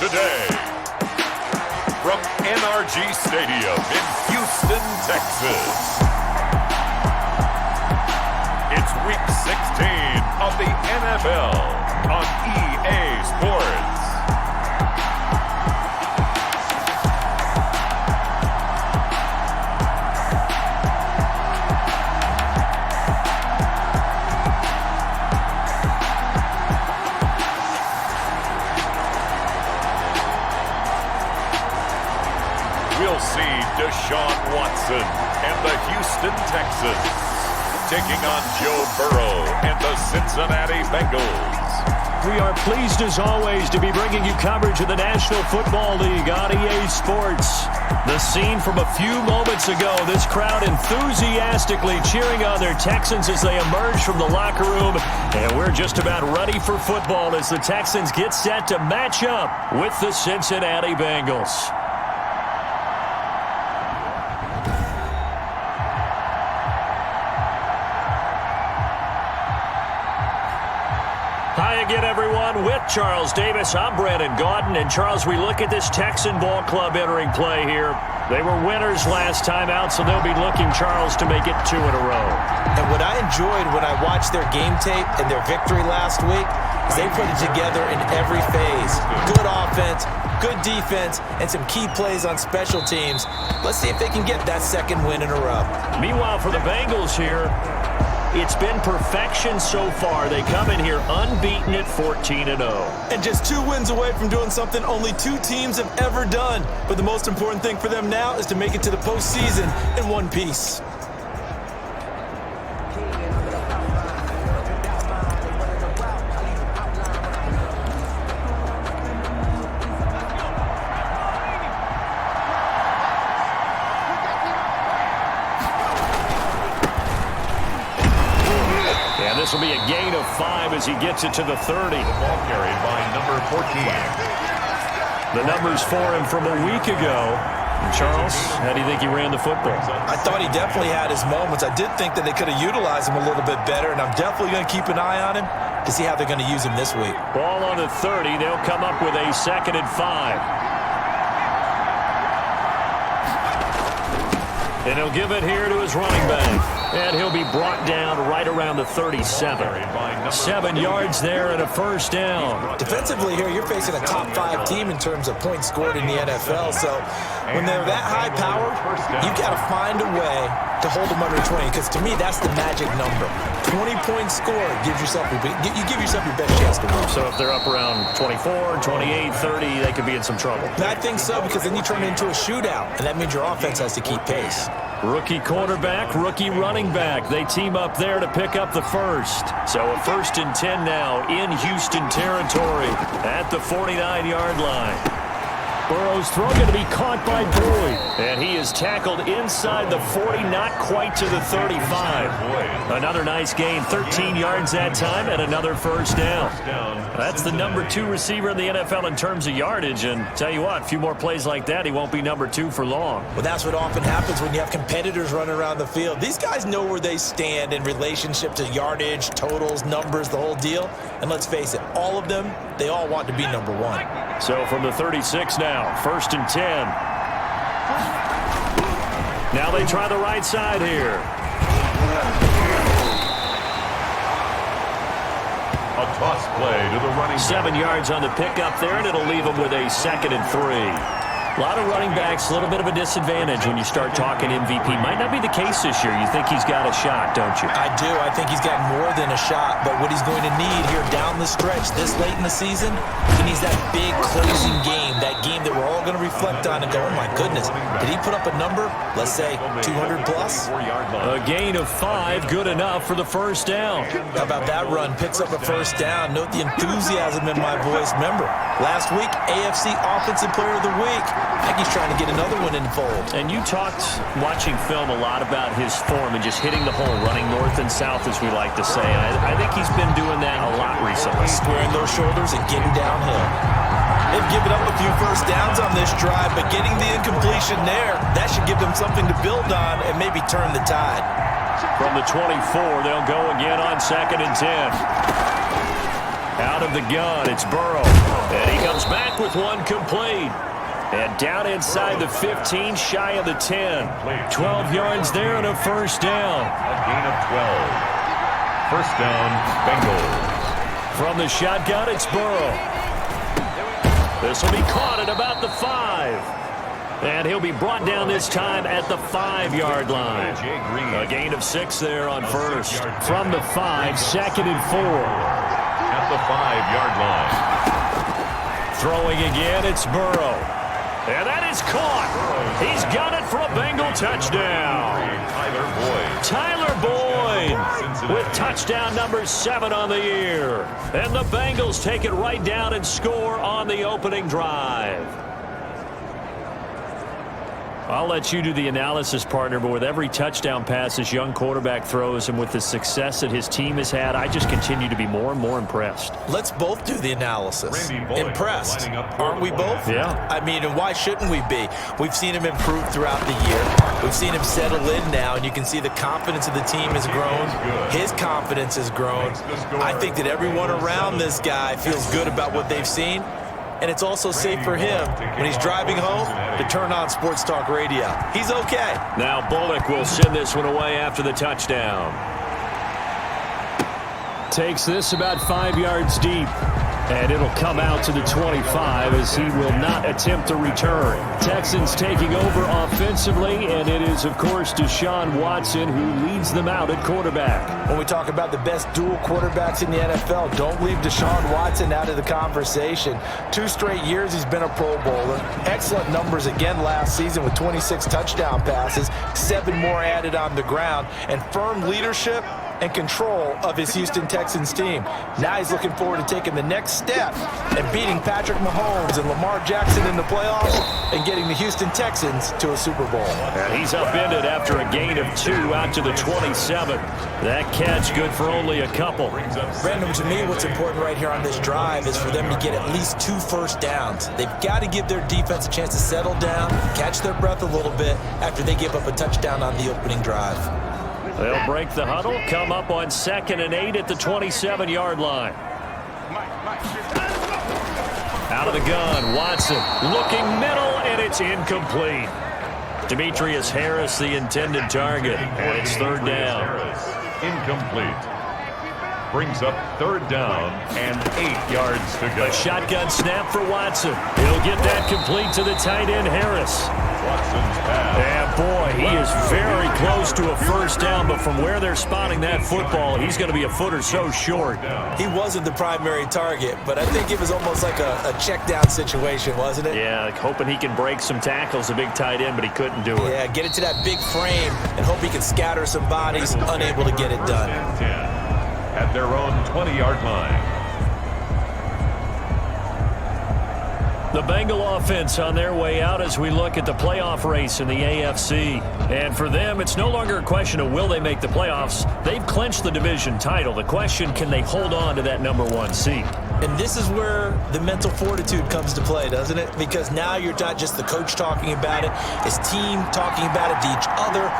today. From NRG Stadium in Houston, Texas. It's Week 16 of the NFL on EA Sports. We'll see Deshaun Watson and the Houston Texans taking on Joe Burrow and the Cincinnati Bengals. We are pleased as always to be bringing you coverage of the National Football League on EA Sports. The scene from a few moments ago, this crowd enthusiastically cheering on their Texans as they emerge from the locker room. And we're just about ready for football as the Texans get set to match up with the Cincinnati Bengals. Hi again, everyone. With Charles Davis, I'm Brandon Gaudin. And, Charles, we look at this Texan ball club entering play here. They were winners last time out, so they'll be looking, Charles, to make it 2 in a row. And what I enjoyed when I watched their game tape and their victory last week is they put it together in every phase. Good offense, good defense, and some key plays on special teams. Let's see if they can get that second win in a row. Meanwhile, for the Bengals here, it's been perfection so far. They come in here unbeaten at 14-0. And just 2 wins away from doing something only 2 teams have ever done. But the most important thing for them now is to make it to the postseason in one piece. This will be a gain of 5 as he gets it to the 30. The ball carried by number 14. The numbers for him from a week ago. And Charles, how do you think he ran the football? I thought he definitely had his moments. I did think that they could have utilized him a little bit better, and I'm definitely going to keep an eye on him to see how they're going to use him this week. Ball on the 30. They'll come up with a 2nd and 5. And he'll give it here to his running back. And he'll be brought down right around the 37. 7 yards there and a first down. Defensively here, you're facing a top 5 team in terms of points scored in the NFL. So when they're that high powered, you've got to find a way to hold them under 20. Because to me, that's the magic number. 20 points scored gives yourself you give yourself your best chance to win. So if they're up around 24, 28, 30, they could be in some trouble. I think so, because then you turn it into a shootout, and that means your offense has to keep pace. Rookie quarterback, rookie running back. They team up there to pick up the first. So a 1st and 10 now in Houston territory at the 49-yard line. Burrow's throw going to be caught by Boyd. And he is tackled inside the 40, not quite to the 35. Another nice gain, 13 yards that time, and another first down. That's the number 2 receiver in the NFL in terms of yardage. And tell you what, a few more plays like that, he won't be number 2 for long. Well, that's what often happens when you have competitors running around the field. These guys know where they stand in relationship to yardage, totals, numbers, the whole deal. And let's face it, all of them, they all want to be number 1. So from the 36 now, 1st and 10. Now they try the right side here. A toss play to the running back. 7 yards on the pickup there, and it'll leave them with a 2nd and 3. A lot of running backs, a little bit of a disadvantage when you start talking MVP. Might not be the case this year. You think he's got a shot, don't you? I do. I think he's got more than a shot. But what he's going to need here down the stretch this late in the season, he needs that big closing game, that game that we're all going to reflect on and go, oh, my goodness, did he put up a number, let's say 200 plus? A gain of 5, good enough for the first down. How about that run? Picks up a first down. Note the enthusiasm in my voice. Remember, last week, AFC Offensive Player of the Week. I think he's trying to get another one in the fold. And you talked, watching film, a lot about his form and just hitting the hole, running north and south, as we like to say. I think he's been doing that a lot recently. Squaring those shoulders and getting downhill. They've given up a few first downs on this drive, but getting the incompletion there, that should give them something to build on and maybe turn the tide. From the 24, they'll go again on 2nd and 10. Out of the gun, it's Burrow. And he comes back with one complete. And down inside the 15, shy of the 10. 12 yards there and a first down. A gain of 12. First down, Bengals. From the shotgun, it's Burrow. This will be caught at about the 5. And he'll be brought down this time at the 5-yard line. A gain of 6 there on first. From the 5, second and 4. At the 5-yard line. Throwing again, it's Burrow. And that is caught. He's got it for a Bengal touchdown. Tyler Boyd with touchdown number 7 on the year. And the Bengals take it right down and score on the opening drive. I'll let you do the analysis, partner, but with every touchdown pass this young quarterback throws and with the success that his team has had, I just continue to be more and more impressed. Let's both do the analysis. Impressed. Aren't we both? Yeah. I mean, and why shouldn't we be? We've seen him improve throughout the year. We've seen him settle in now, and you can see the confidence of the team has grown. His confidence has grown. I think that everyone around this guy feels good about what they've seen. And it's also safe for him when he's driving home to turn on Sports Talk Radio. He's okay. Now Bullock will send this one away after the touchdown. Takes this about 5 yards deep. And it'll come out to the 25 as he will not attempt a return. Texans taking over offensively, and it is, of course, Deshaun Watson who leads them out at quarterback. When we talk about the best dual quarterbacks in the NFL, don't leave Deshaun Watson out of the conversation. 2 straight years he's been a Pro Bowler. Excellent numbers again last season with 26 touchdown passes, 7 more added on the ground, and firm leadership and control of his Houston Texans team. Now he's looking forward to taking the next step and beating Patrick Mahomes and Lamar Jackson in the playoffs and getting the Houston Texans to a Super Bowl. And he's upended after a gain of 2 out to the 27. That catch good for only a couple. Brandon, to me, what's important right here on this drive is for them to get at least 2 first downs. They've got to give their defense a chance to settle down, catch their breath a little bit after they give up a touchdown on the opening drive. They'll break the huddle, come up on 2nd and 8 at the 27-yard line. Out of the gun, Watson looking middle, and it's incomplete. Demetrius Harris, the intended target, and it's 3rd down. Incomplete. Brings up 3rd down and 8 yards to go. A shotgun snap for Watson. He'll get that complete to the tight end, Harris. Watson's pass. And boy, he is very close to a first down, but from where they're spotting that football, he's going to be a foot or so short. He wasn't the primary target, but I think it was almost like a check down situation, wasn't it? Yeah, like hoping he can break some tackles, a big tight end, but he couldn't do it. Yeah, get it to that big frame and hope he can scatter some bodies, unable to get it done. At their own 20-yard line. The Bengal offense on their way out as we look at the playoff race in the AFC. And for them, it's no longer a question of will they make the playoffs. They've clinched the division title. The question, can they hold on to that number 1 seed? And this is where the mental fortitude comes to play, doesn't it? Because now you're not just the coach talking about it, his team talking about it to each other,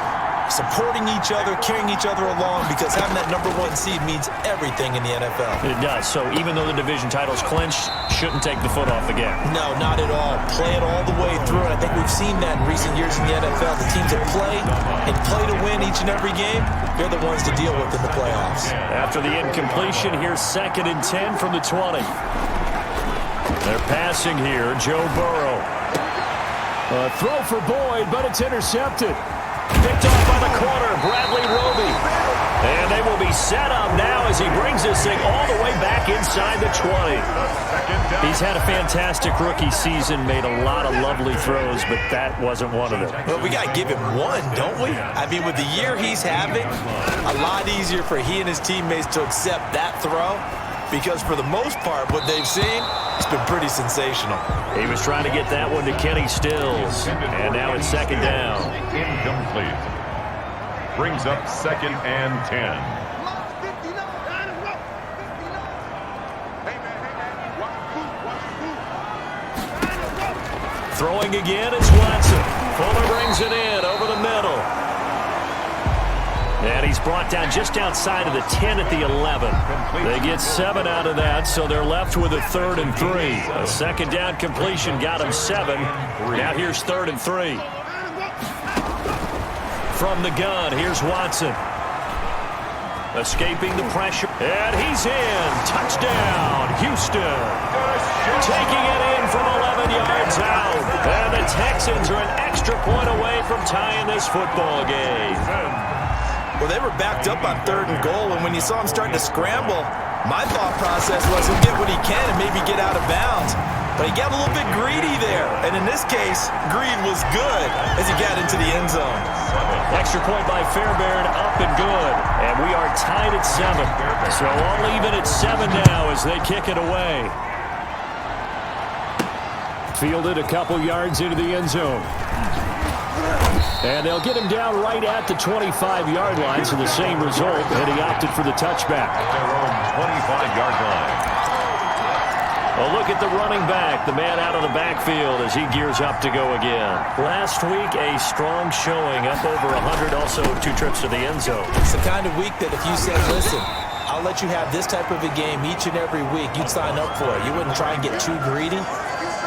supporting each other, carrying each other along, because having that number 1 seed means everything in the NFL. It does. So even though the division title's clinched, shouldn't take the foot off the gas. No, not at all. Play it all the way through, and I think we've seen that in recent years in the NFL. The teams that play and play to win each and every game, they're the ones to deal with in the playoffs. After the incompletion, here's 2nd and 10 from the 20. They're passing here, Joe Burrow. A throw for Boyd, but it's intercepted. Picked off by the corner, Bradley Roby. And they will be set up now as he brings this thing all the way back inside the 20. He's had a fantastic rookie season, made a lot of lovely throws, but that wasn't one of them. Well, we got to give him one, don't we? I mean, with the year he's having, a lot easier for he and his teammates to accept that throw, because for the most part, what they've seen, it's been pretty sensational. He was trying to get that one to Kenny Stills, and now it's 2nd down. Incomplete. Brings up 2nd and 10. Throwing again, it's Watson. Fuller brings it in over the middle. And he's brought down just outside of the 10 at the 11. They get 7 out of that, so they're left with a 3rd and 3. A second down completion got him 7. Now here's 3rd and 3. From the gun, here's Watson. Escaping the pressure, and he's in. Touchdown, Houston. Taking it in from 11 yards out. And the Texans are an extra point away from tying this football game. Well, they were backed up on 3rd and goal, and when you saw him starting to scramble, my thought process was he'll get what he can and maybe get out of bounds. But he got a little bit greedy there, and in this case, greed was good as he got into the end zone. Extra point by Fairbairn, up and good. And we are tied at 7. So all even at 7 now as they kick it away. Fielded a couple yards into the end zone. And they'll get him down right at the 25-yard line, so the same result, and he opted for the touchback. Their own 25-yard line. Well, look at the running back, the man out of the backfield as he gears up to go again. Last week, a strong showing, up over 100, also 2 trips to the end zone. It's the kind of week that if you said, listen, I'll let you have this type of a game each and every week, you'd sign up for it. You wouldn't try and get too greedy.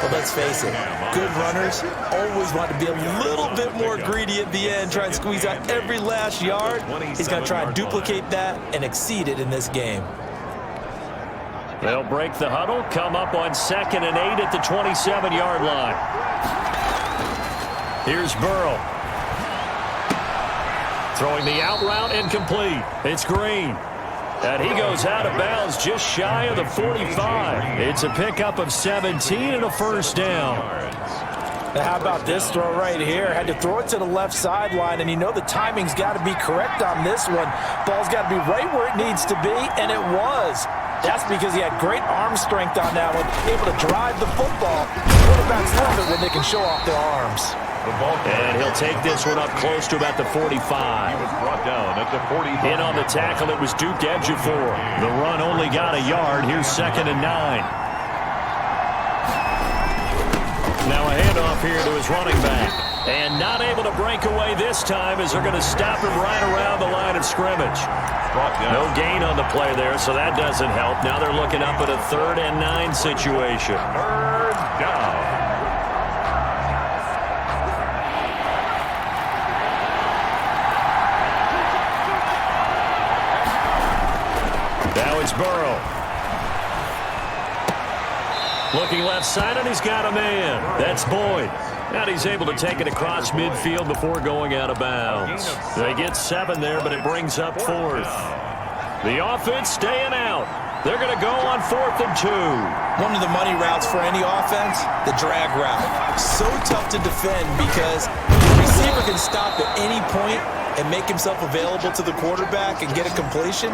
But let's face it, good runners always want to be a little bit more greedy at the end, try and squeeze out every last yard. He's going to try and duplicate that and exceed it in this game. They'll break the huddle, come up on 2nd and 8 at the 27-yard line. Here's Burrow. Throwing the out route incomplete. It's Green. And he goes out of bounds just shy of the 45. It's a pickup of 17 and a 1st down. Now how about this throw right here? Had to throw it to the left sideline, and you know the timing's got to be correct on this one. Ball's got to be right where it needs to be, and it was. That's because he had great arm strength on that one, able to drive the football. Quarterbacks love it when they can show off their arms. And he'll take this one up close to about the 45. He was brought down at the 45. In on the tackle, it was Duke Ejiofor. The run only got a yard. Here's 2nd and 9. Now a handoff here to his running back. And not able to break away this time as they're going to stop him right around the line of scrimmage. No gain on the play there, so that doesn't help. Now they're looking up at a 3rd and 9 situation. 3rd down. Now it's Burrow. Looking left side, and he's got a man. That's Boyd. And he's able to take it across midfield before going out of bounds. They get 7 there, but it brings up 4th. The offense staying out. They're going to go on 4th and 2. One of the money routes for any offense, the drag route. So tough to defend because the receiver can stop at any point and make himself available to the quarterback and get a completion.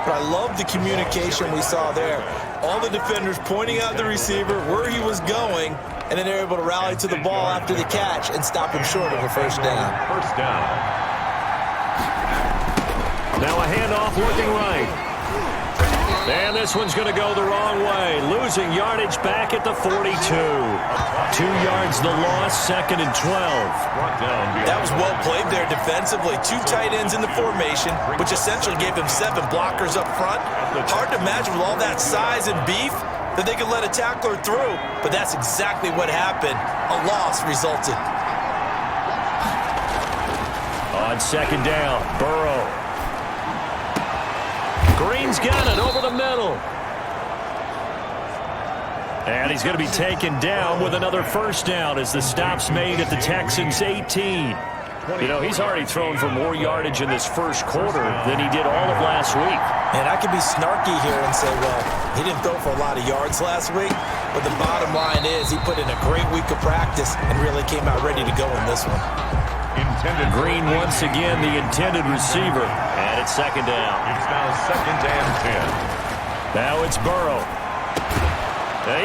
But I love the communication we saw there. All the defenders pointing out the receiver, where he was going, and then they're able to rally to the ball after the catch and stop him short of a 1st down. 1st down. Now a handoff looking right. And this one's going to go the wrong way. Losing yardage back at the 42. 2 yards the loss, 2nd and 12. That was well played there defensively. 2 tight ends in the formation, which essentially gave them 7 blockers up front. Hard to imagine with all that size and beef that they could let a tackler through. But that's exactly what happened. A loss resulted. On 2nd down, Burrow. Green's got it over the middle. And he's going to be taken down with another 1st down as the stop's made at the Texans' 18. You know, he's already thrown for more yardage in this 1st quarter than he did all of last week. And I could be snarky here and say, well, he didn't throw for a lot of yards last week, but the bottom line is he put in a great week of practice and really came out ready to go in this one. Green once again the intended receiver. And it's 2nd down. It's now 2nd and 10. Now it's Burrow.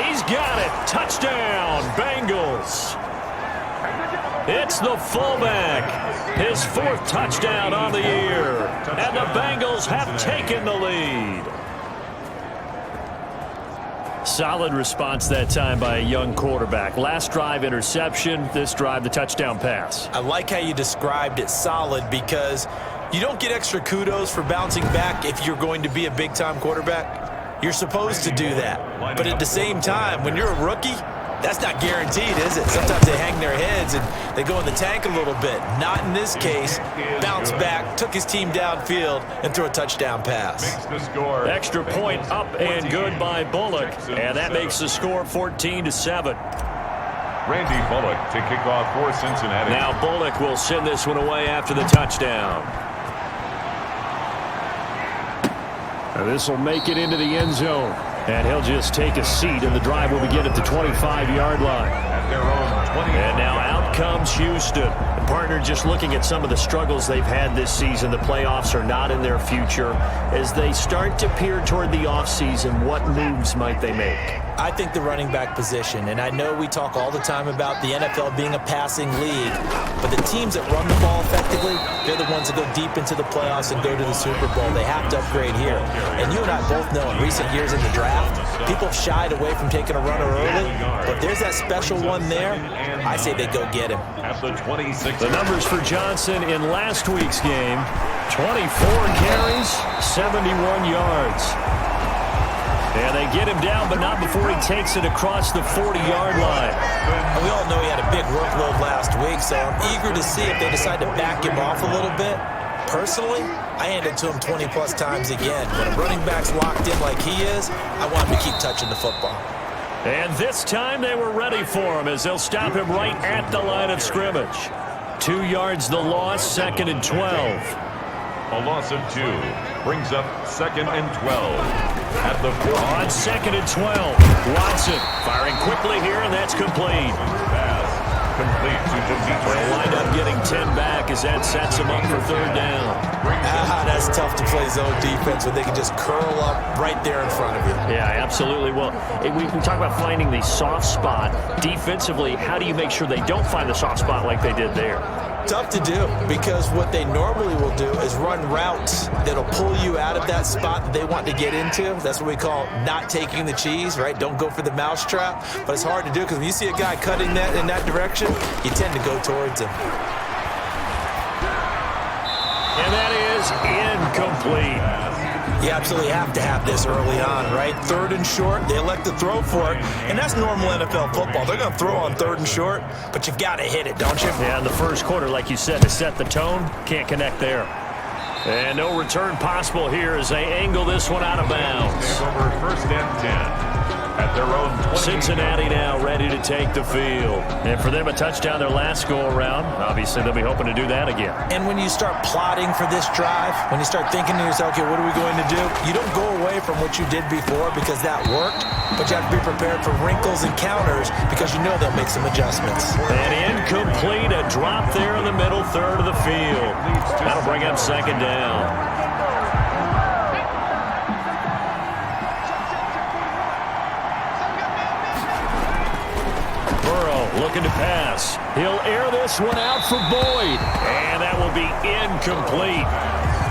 He's got it. Touchdown, Bengals. It's the fullback. His 4th touchdown on the year. And the Bengals have taken the lead. Solid response that time by a young quarterback. Last drive interception, this drive the touchdown pass. I like how you described it solid because You don't get extra kudos for bouncing back if you're going to be a big-time quarterback. You're supposed to do that. But at the same time, when you're a rookie, that's not guaranteed, is it? Sometimes they hang their heads and they go in the tank a little bit. Not in this case. Bounced back, took his team downfield, and threw a touchdown pass. Extra point up and good by Bullock. And that makes the score 14-7. Randy Bullock to kick off for Cincinnati. Now Bullock will send this one away after the touchdown. This will make it into the end zone. And he'll just take a seat, and the drive will begin at the 25-yard line. At their own 20. And now out comes Houston. And partner, just looking at some of the struggles they've had this season, the playoffs are not in their future. As they start to peer toward the offseason, what moves might they make? I think the running back position, and I know we talk all the time about the NFL being a passing league, but the teams that run the ball effectively, they're the ones that go deep into the playoffs and go to the Super Bowl. They have to upgrade here. And you and I both know in recent years in the draft, people have shied away from taking a runner early, but there's that special one there. I say they go get him. At the 26. The numbers for Johnson in last week's game, 24 carries, 71 yards. And they get him down, but not before he takes it across the 40-yard line. And we all know he had a big workload last week, so I'm eager to see if they decide to back him off a little bit. Personally, I hand it to him 20-plus times again. When a running back's locked in like he is, I want him to keep touching the football. And this time they were ready for him as they'll stop him right at the line of scrimmage. 2 yards the loss, 2nd and 12. A loss of 2 brings up 2nd and 12. At the 40. On 2nd and 12, Watson firing quickly here, and that's complete. Pass complete to Demetrius. They'll wind up getting 10 back as that sets them up for 3rd down. That's tough to play zone defense when they can just curl up right there in front of you. Yeah, absolutely. Well, we talk about finding the soft spot. Defensively, how do you make sure they don't find the soft spot like they did there? Tough to do, because what they normally will do is run routes that'll pull you out of that spot that they want to get into. That's what we call not taking the cheese, right? Don't go for the mousetrap. But it's hard to do because when you see a guy cutting that in that direction, you tend to go towards him. And that is incomplete. You absolutely have to have this early on, right? 3rd and short, they elect to throw for it, and that's normal NFL football. They're going to throw on 3rd and short, but you've got to hit it, don't you? Yeah, in the first quarter, like you said, to set the tone, can't connect there. And no return possible here as they angle this one out of bounds. Over 1st and 10. At their own 20. Cincinnati now ready to take the field. And for them, a touchdown their last go-around. Obviously, they'll be hoping to do that again. And when you start plotting for this drive, when you start thinking to yourself, okay, what are we going to do? You don't go away from what you did before because that worked, but you have to be prepared for wrinkles and counters because you know they'll make some adjustments. And incomplete, a drop there in the middle third of the field. That'll bring up 2nd down. Looking to pass. He'll air this one out for Boyd. And that will be incomplete.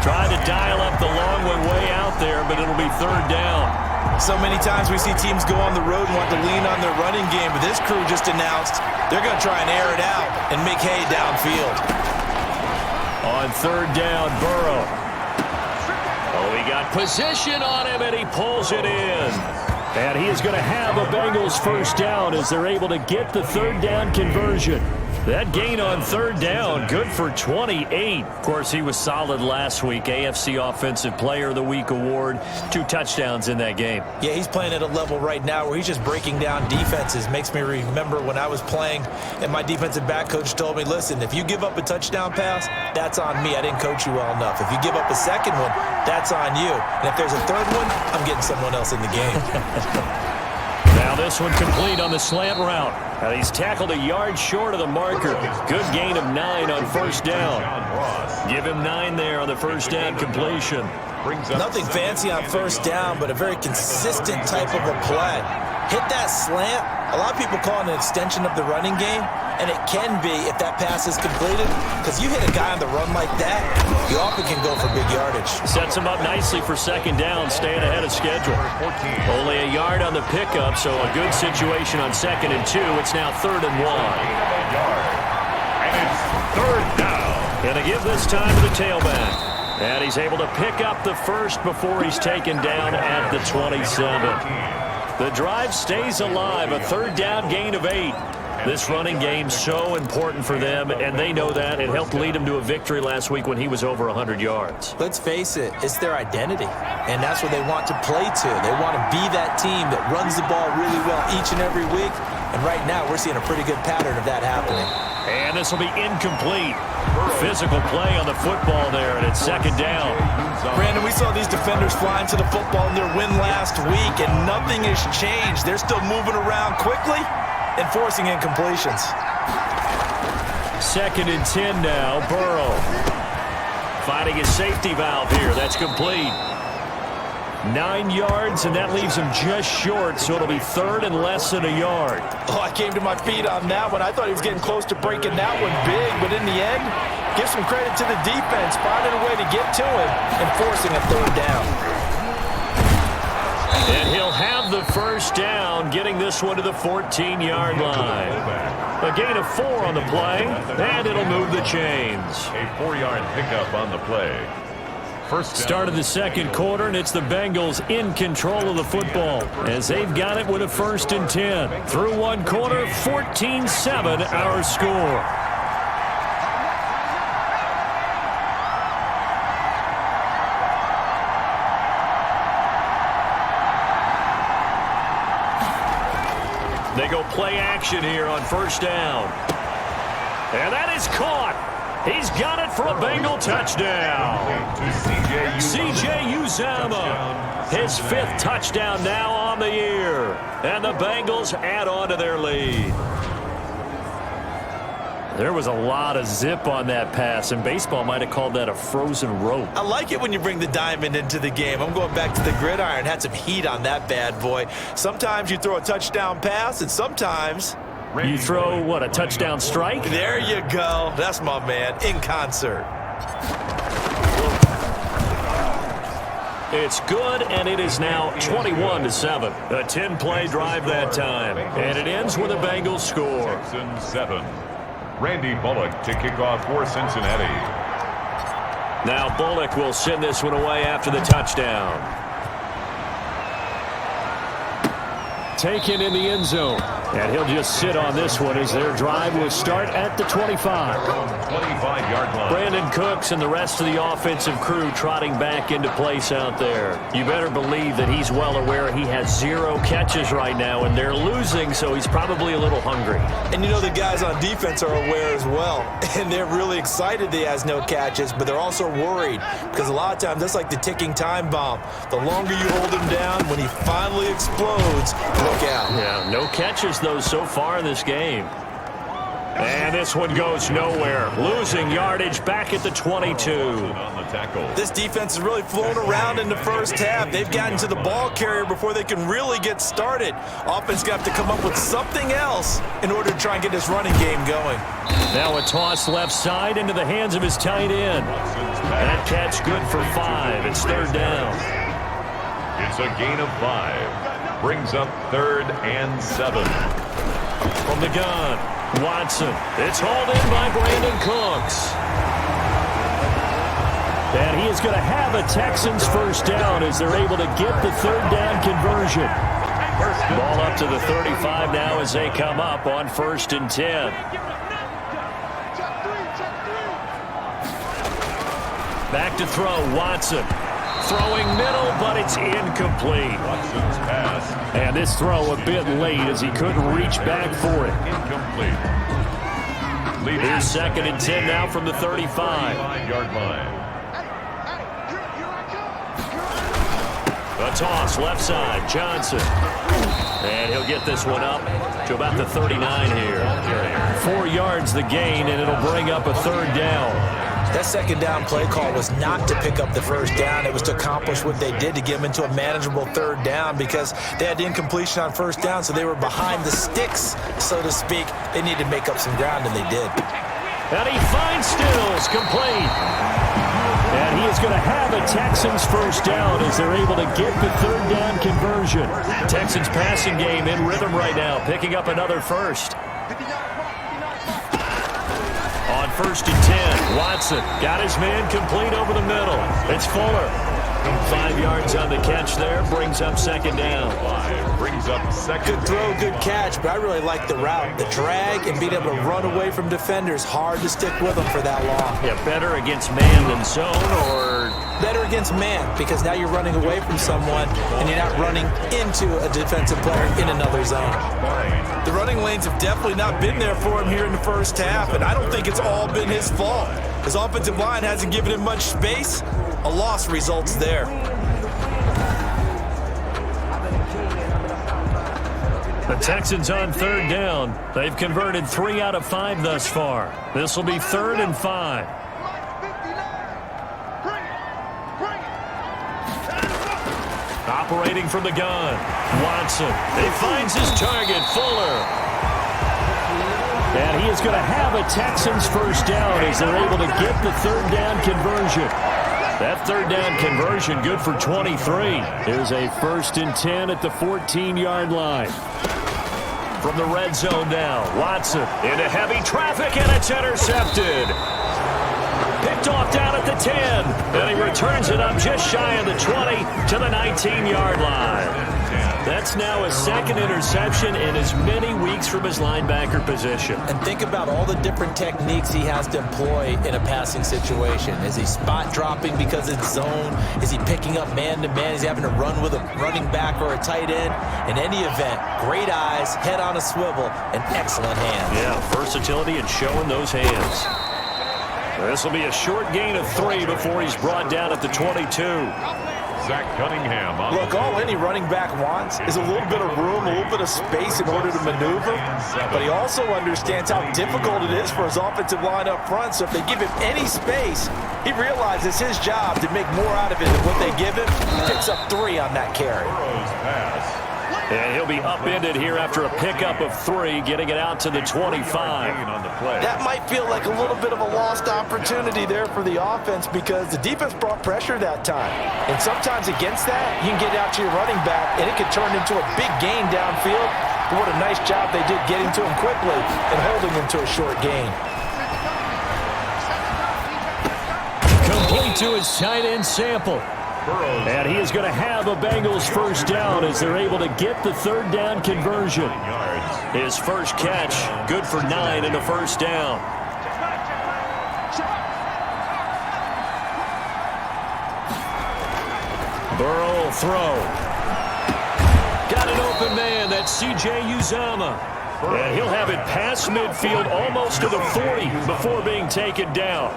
Trying to dial up the long way out there, but it'll be 3rd down. So many times we see teams go on the road and want to lean on their running game, but this crew just announced they're going to try and air it out and make hay downfield. On 3rd down, Burrow. Oh, he got position on him, and he pulls it in. And he is going to have a Bengals 1st down as they're able to get the 3rd down conversion. That gain on 3rd down, good for 28. Of course, he was solid last week. AFC Offensive Player of the Week award. 2 touchdowns in that game. Yeah, he's playing at a level right now where he's just breaking down defenses. Makes me remember when I was playing and my defensive back coach told me, listen, if you give up a touchdown pass, that's on me. I didn't coach you well enough. If you give up a 2nd one, that's on you. And if there's a 3rd one, I'm getting someone else in the game. Now this one complete on the slant route. He's tackled a yard short of the marker. Good gain of 9 on 1st down. Give him 9 there on the 1st down completion. Nothing fancy on 1st down, but a very consistent type of a play. Hit that slant. A lot of people call it an extension of the running game, and it can be if that pass is completed, because you hit a guy on the run like that, you often can go for big yardage. Sets him up nicely for 2nd down, staying ahead of schedule. Only a yard on the pickup, so a good situation on 2nd and 2. It's now 3rd and 1. And it's 3rd down. And they give this time to the tailback. And he's able to pick up the first before he's taken down at the 27. The drive stays alive, a third down gain of 8. This running game so important for them, and they know that. It helped lead them to a victory last week when he was over 100 yards. Let's face it, it's their identity, and that's what they want to play to. They want to be that team that runs the ball really well each and every week, and right now we're seeing a pretty good pattern of that happening. And this will be incomplete. Physical play on the football there, and it's second down. Brandon, we saw these defenders flying to the football in their win last week, and nothing has changed. They're still moving around quickly and forcing incompletions. Second and 10 now, Burrow. Finding his safety valve here. That's complete. 9 yards, and that leaves him just short, so it'll be third and less than a yard. Oh, I came to my feet on that one. I thought he was getting close to breaking that one big, but in the end, give some credit to the defense, finding a way to get to him and forcing a third down. And he'll have the first down, getting this one to the 14-yard line. A gain of 4 on the play, and it'll move the chains. A 4-yard pickup on the play. Start of the second quarter, and it's the Bengals in control of the football as they've got it with a first and 10. Through one quarter, 14-7 our score. They go play action here on first down. And that is caught. He's got it for a Bengal touchdown. C.J. Uzomah, his 5th touchdown now on the year. And the Bengals add on to their lead. There was a lot of zip on that pass, and baseball might have called that a frozen rope. I like it when you bring the diamond into the game. I'm going back to the gridiron. Had some heat on that bad boy. Sometimes you throw a touchdown pass, and sometimes you throw, what, a touchdown strike? There you go. That's my man, in concert. It's good, and it is now 21-7. A 10-play drive that time. And it ends with a Bengals score. Texans 7. Randy Bullock to kick off for Cincinnati. Now Bullock will send this one away after the touchdown. Taken in the end zone. And he'll just sit on this one as their drive will start at the 25. 25-yard line. Brandon Cooks and the rest of the offensive crew trotting back into place out there. You better believe that he's well aware he has 0 catches right now, and they're losing, so he's probably a little hungry. And you know the guys on defense are aware as well, and they're really excited that he has no catches, but they're also worried because a lot of times that's like the ticking time bomb. The longer you hold him down, when he finally explodes, look out. Yeah, no catches though so far in this game. And this one goes nowhere. Losing yardage back at the 22. On the tackle. This defense has really flown around in the first half. They've gotten to the ball carrier before they can really get started. Offense got to come up with something else in order to try and get this running game going. Now a toss left side into the hands of his tight end. That catch good for 5. It's third down. It's a gain of 5. Brings up 3rd and 7. From the gun, Watson. It's hauled in by Brandon Cooks. And he is going to have a Texans first down as they're able to get the third down conversion. Ball up to the 35 now as they come up on 1st and 10. Back to throw, Watson. Throwing middle, but it's incomplete. Watson's pass. And this throw a bit late as he couldn't reach back for it. Incomplete. Here's 2nd and 10 now from the 35. 35-yard line. A toss left side, Johnson. And he'll get this one up to about the 39 here. 4 yards the gain, and it'll bring up a third down. That second down play call was not to pick up the first down. It was to accomplish what they did to get them into a manageable third down because they had the incompletion on first down, so they were behind the sticks, so to speak. They needed to make up some ground, and they did. And he finds Stills, complete. And he is going to have a Texans first down as they're able to get the third down conversion. Texans passing game in rhythm right now, picking up another first. On 1st and 10, Watson got his man complete over the middle. It's Fuller. 5 yards on the catch there, brings up second down. Good throw, good catch, but I really like the route. The drag and being able to run away from defenders, hard to stick with them for that long. Yeah, better against man than zone, or? Better against man, because now you're running away from someone and you're not running into a defensive player in another zone. The running lanes have definitely not been there for him here in the first half, and I don't think it's all been his fault. His offensive line hasn't given him much space. A loss results there. The Texans on 3rd down. They've converted 3 out of 5 thus far. This will be 3rd and 5. Operating from the gun, Watson. He finds his target, Fuller. And he is going to have a Texans first down as they're able to get the 3rd down conversion. That 3rd down conversion good for 23. Here's a 1st and 10 at the 14-yard line. From the red zone now, Watson into heavy traffic, and it's intercepted. Picked off down at the 10, and he returns it up just shy of the 20 to the 19-yard line. That's now his 2nd interception in as many weeks from his linebacker position. And think about all the different techniques he has to employ in a passing situation. Is he spot dropping because it's zone? Is he picking up man-to-man? Is he having to run with a running back or a tight end? In any event, great eyes, head on a swivel, and excellent hands. Yeah, versatility and showing those hands. This will be a short gain of 3 before he's brought down at the 22. Zach Cunningham. Look, all any running back wants is a little bit of room, a little bit of space in order to maneuver. But he also understands how difficult it is for his offensive line up front. So if they give him any space, he realizes it's his job to make more out of it than what they give him. He picks up 3 on that carry. And he'll be upended here after a pickup of 3, getting it out to the 25. That might feel like a little bit of a lost opportunity there for the offense because the defense brought pressure that time. And sometimes against that, you can get out to your running back, and it could turn into a big gain downfield. But what a nice job they did getting to him quickly and holding him to a short gain. Complete to his tight end Sample. And he is going to have a Bengals first down as they're able to get the 3rd down conversion. His first catch, good for 9 in the first down. Burrow will throw. Got an open man, that's C.J. Uzomah. And he'll have it past midfield almost to the 40 before being taken down.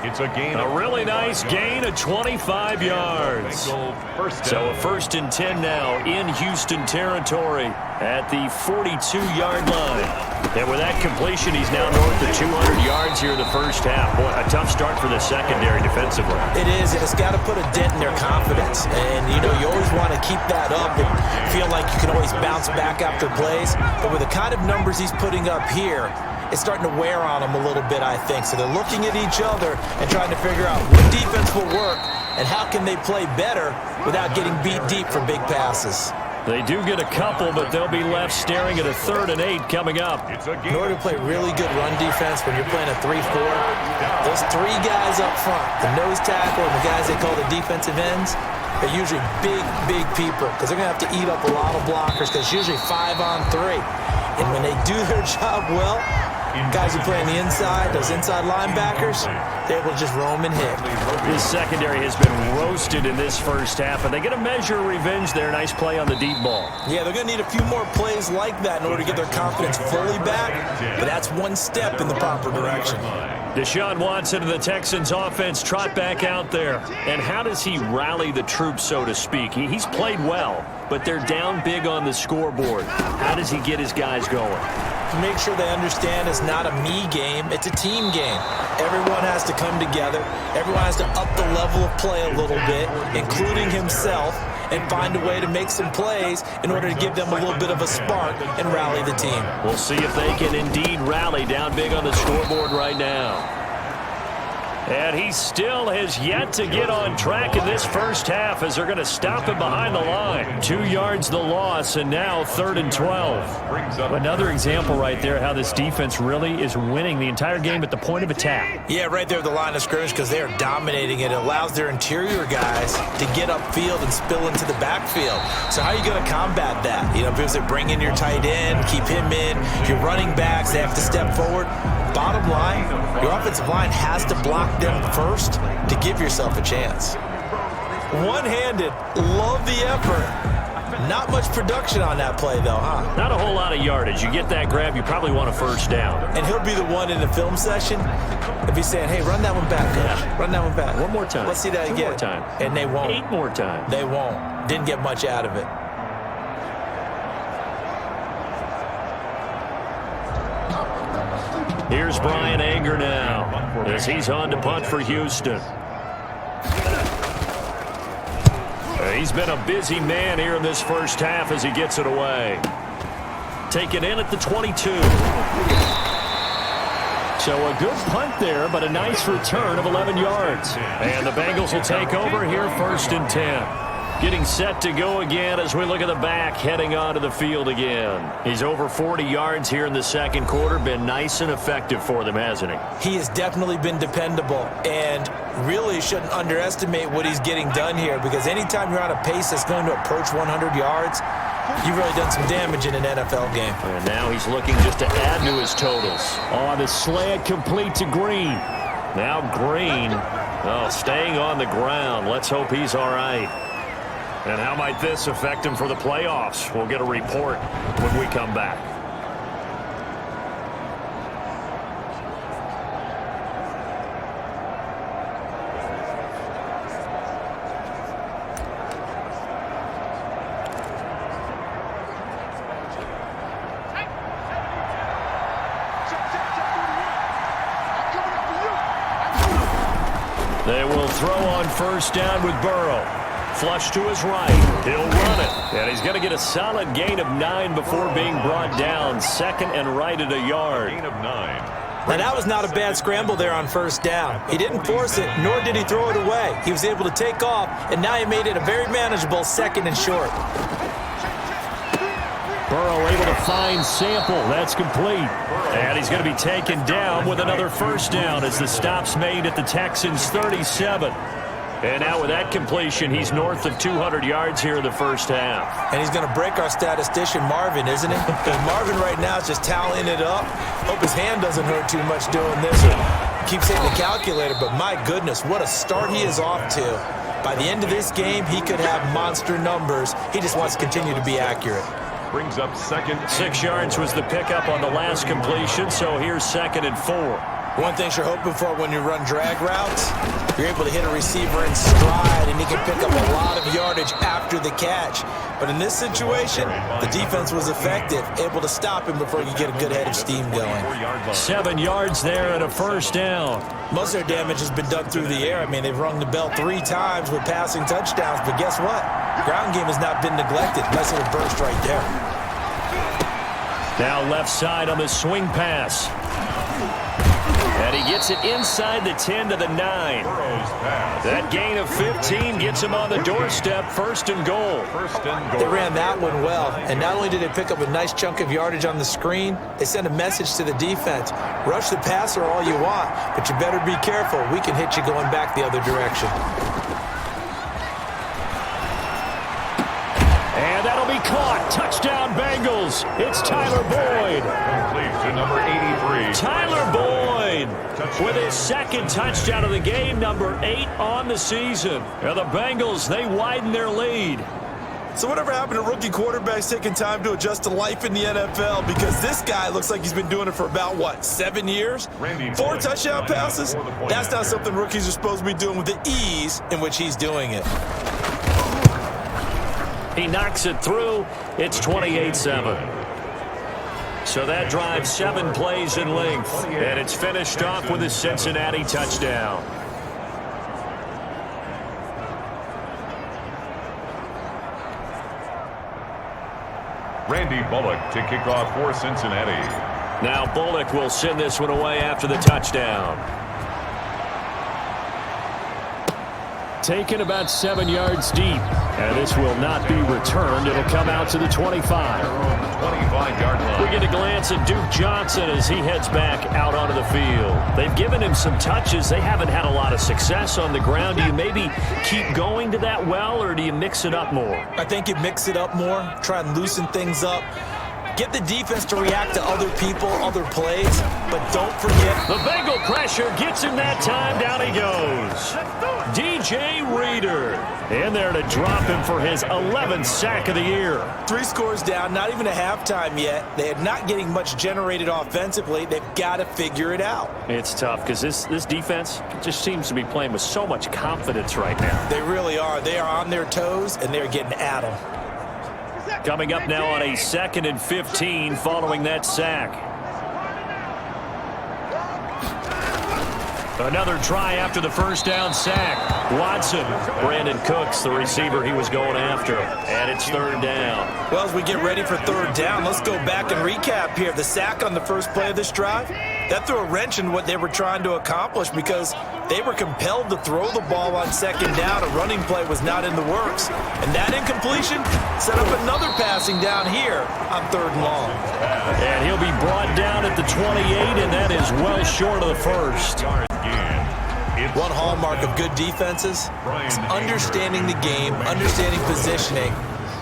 It's a gain. A really nice gain of 25 yards. So a 1st and 10 now in Houston territory at the 42-yard line. And with that completion, he's now north of 200 yards here in the first half. Boy, a tough start for the secondary defensively. It is, and it's got to put a dent in their confidence. And, you know, you always want to keep that up and feel like you can always bounce back after plays. But with the kind of numbers he's putting up here, it's starting to wear on them a little bit, I think. So they're looking at each other and trying to figure out what defense will work and how can they play better without getting beat deep for big passes. They do get a couple, but they'll be left staring at a 3rd and 8 coming up. In order to play really good run defense when you're playing a 3-4, those 3 guys up front, the nose tackle and the guys they call the defensive ends, they're usually big people because they're going to have to eat up a lot of blockers because it's usually 5 on 3. And when they do their job well, guys who play on the inside, those inside linebackers, they're able to just roam and hit. This secondary has been roasted in this first half, and they get a measure of revenge there. Nice play on the deep ball. Yeah, they're going to need a few more plays like that in order to get their confidence fully back, but that's one step in the proper direction. Deshaun Watson and the Texans offense trot back out there. And how does he rally the troops, so to speak? He's played well, but they're down big on the scoreboard. How does he get his guys going? To make sure they understand it's not a me game, it's a team game. Everyone has to come together. Everyone has to up the level of play a little bit, including himself, and find a way to make some plays in order to give them a little bit of a spark and rally the team. We'll see if they can indeed rally down big on the scoreboard right now. And he still has yet to get on track in this first half as they're going to stop him behind the line. 2 yards the loss, and now 3rd and 12. Another example right there how this defense really is winning the entire game at the point of attack. Yeah, right there at the line of scrimmage because they are dominating it. It allows their interior guys to get upfield and spill into the backfield. So how are you going to combat that? You know, because they bring in your tight end, keep him in. Your running backs, they have to step forward. Bottom line, your offensive line has to block them first to give yourself a chance. One-handed, love the effort. Not much production on that play, though, huh? Not a whole lot of yardage. You get that grab, you probably want a first down. And he'll be the one in the film session if he's saying, hey, run that one back, coach. Yeah. Run that one back. One more time. Let's see that again. 2 more times. And they won't. 8 more times. They won't. Didn't get much out of it. Here's Brian Anger now as he's on to punt for Houston. He's been a busy man here in this first half as he gets it away. Taken in at the 22. So a good punt there, but a nice return of 11 yards. And the Bengals will take over here 1st and 10. Getting set to go again as we look at the back heading onto the field again. He's over 40 yards here in the second quarter. Been nice and effective for them, hasn't he? He has definitely been dependable and really shouldn't underestimate what he's getting done here because anytime you're on a pace that's going to approach 100 yards, you've really done some damage in an NFL game. And now he's looking just to add to his totals. Oh, the slant complete to Green. Now Green, staying on the ground. Let's hope he's all right. And how might this affect him for the playoffs? We'll get a report when we come back. They will throw on first down with Burrow. Flush to his right. He'll run it. And he's going to get a solid gain of 9 before being brought down. 2nd and right at a yard. Gain of 9. Now, that was not a bad scramble there on first down. He didn't force it, nor did he throw it away. He was able to take off, and now he made it a very manageable 2nd and short. Burrow able to find Sample. That's complete. And he's going to be taken down with another first down as the stop's made at the Texans' 37. And now with that completion, he's north of 200 yards here in the first half. And he's going to break our statistician, Marvin, isn't he? Because Marvin right now is just tallying it up. Hope his hand doesn't hurt too much doing this. Keep saying the calculator, but my goodness, what a start he is off to. By the end of this game, he could have monster numbers. He just wants to continue to be accurate. Brings up 2nd. 6 yards was the pickup on the last completion, so here's 2nd and 4. One thing you're hoping for when you run drag routes, you're able to hit a receiver in stride, and he can pick up a lot of yardage after the catch. But in this situation, the defense was effective, able to stop him before you get a good head of steam going. 7 yards there and a first down. Most of their damage has been done through the air. I mean, they've rung the bell 3 times with passing touchdowns, but guess what? Ground game has not been neglected. Nice little burst right there. Now left side on the swing pass. And he gets it inside the 10 to the 9. That gain of 15 gets him on the doorstep, 1st and goal. They ran that one well, and not only did they pick up a nice chunk of yardage on the screen, they sent a message to the defense. Rush the passer all you want, but you better be careful. We can hit you going back the other direction. And that'll be caught. Touchdown, Bengals. It's Tyler Boyd. Complete to number 83. Tyler Boyd with his 2nd touchdown of the game, number 8 on the season. And the Bengals, they widen their lead. So whatever happened to rookie quarterbacks taking time to adjust to life in the NFL? Because this guy looks like he's been doing it for about, 7 years? 4 touchdown passes? That's not something rookies are supposed to be doing with the ease in which he's doing it. He knocks it through. It's 28-7. So that drives 7 plays in length. And it's finished off with a Cincinnati touchdown. Randy Bullock to kick off for Cincinnati. Now Bullock will send this one away after the touchdown. Taken about 7 yards deep. And this will not be returned. It'll come out to the 25. 25-yard line. We get a glance at Duke Johnson as he heads back out onto the field. They've given him some touches. They haven't had a lot of success on the ground. Do you maybe keep going to that well, or do you mix it up more? I think you mix it up more, try and loosen things up. Get the defense to react to other people, other plays, but don't forget. The Bengal pressure gets him that time. Down he goes. DJ Reader in there to drop him for his 11th sack of the year. 3 scores down, not even a halftime yet. They are not getting much generated offensively. They've got to figure it out. It's tough because this defense just seems to be playing with so much confidence right now. They really are. They are on their toes, and they're getting at them. Coming up now on a 2nd and 15 following that sack. Another try after the first down sack. Watson, Brandon Cooks, the receiver he was going after. And it's 3rd down. Well, as we get ready for 3rd down, let's go back and recap here. The sack on the first play of this drive, that threw a wrench in what they were trying to accomplish because they were compelled to throw the ball on 2nd down. A running play was not in the works. And that incompletion set up another passing down here on 3rd and long. And he'll be brought down at the 28, and that is well short of the first. One hallmark of good defenses is understanding the game, understanding positioning,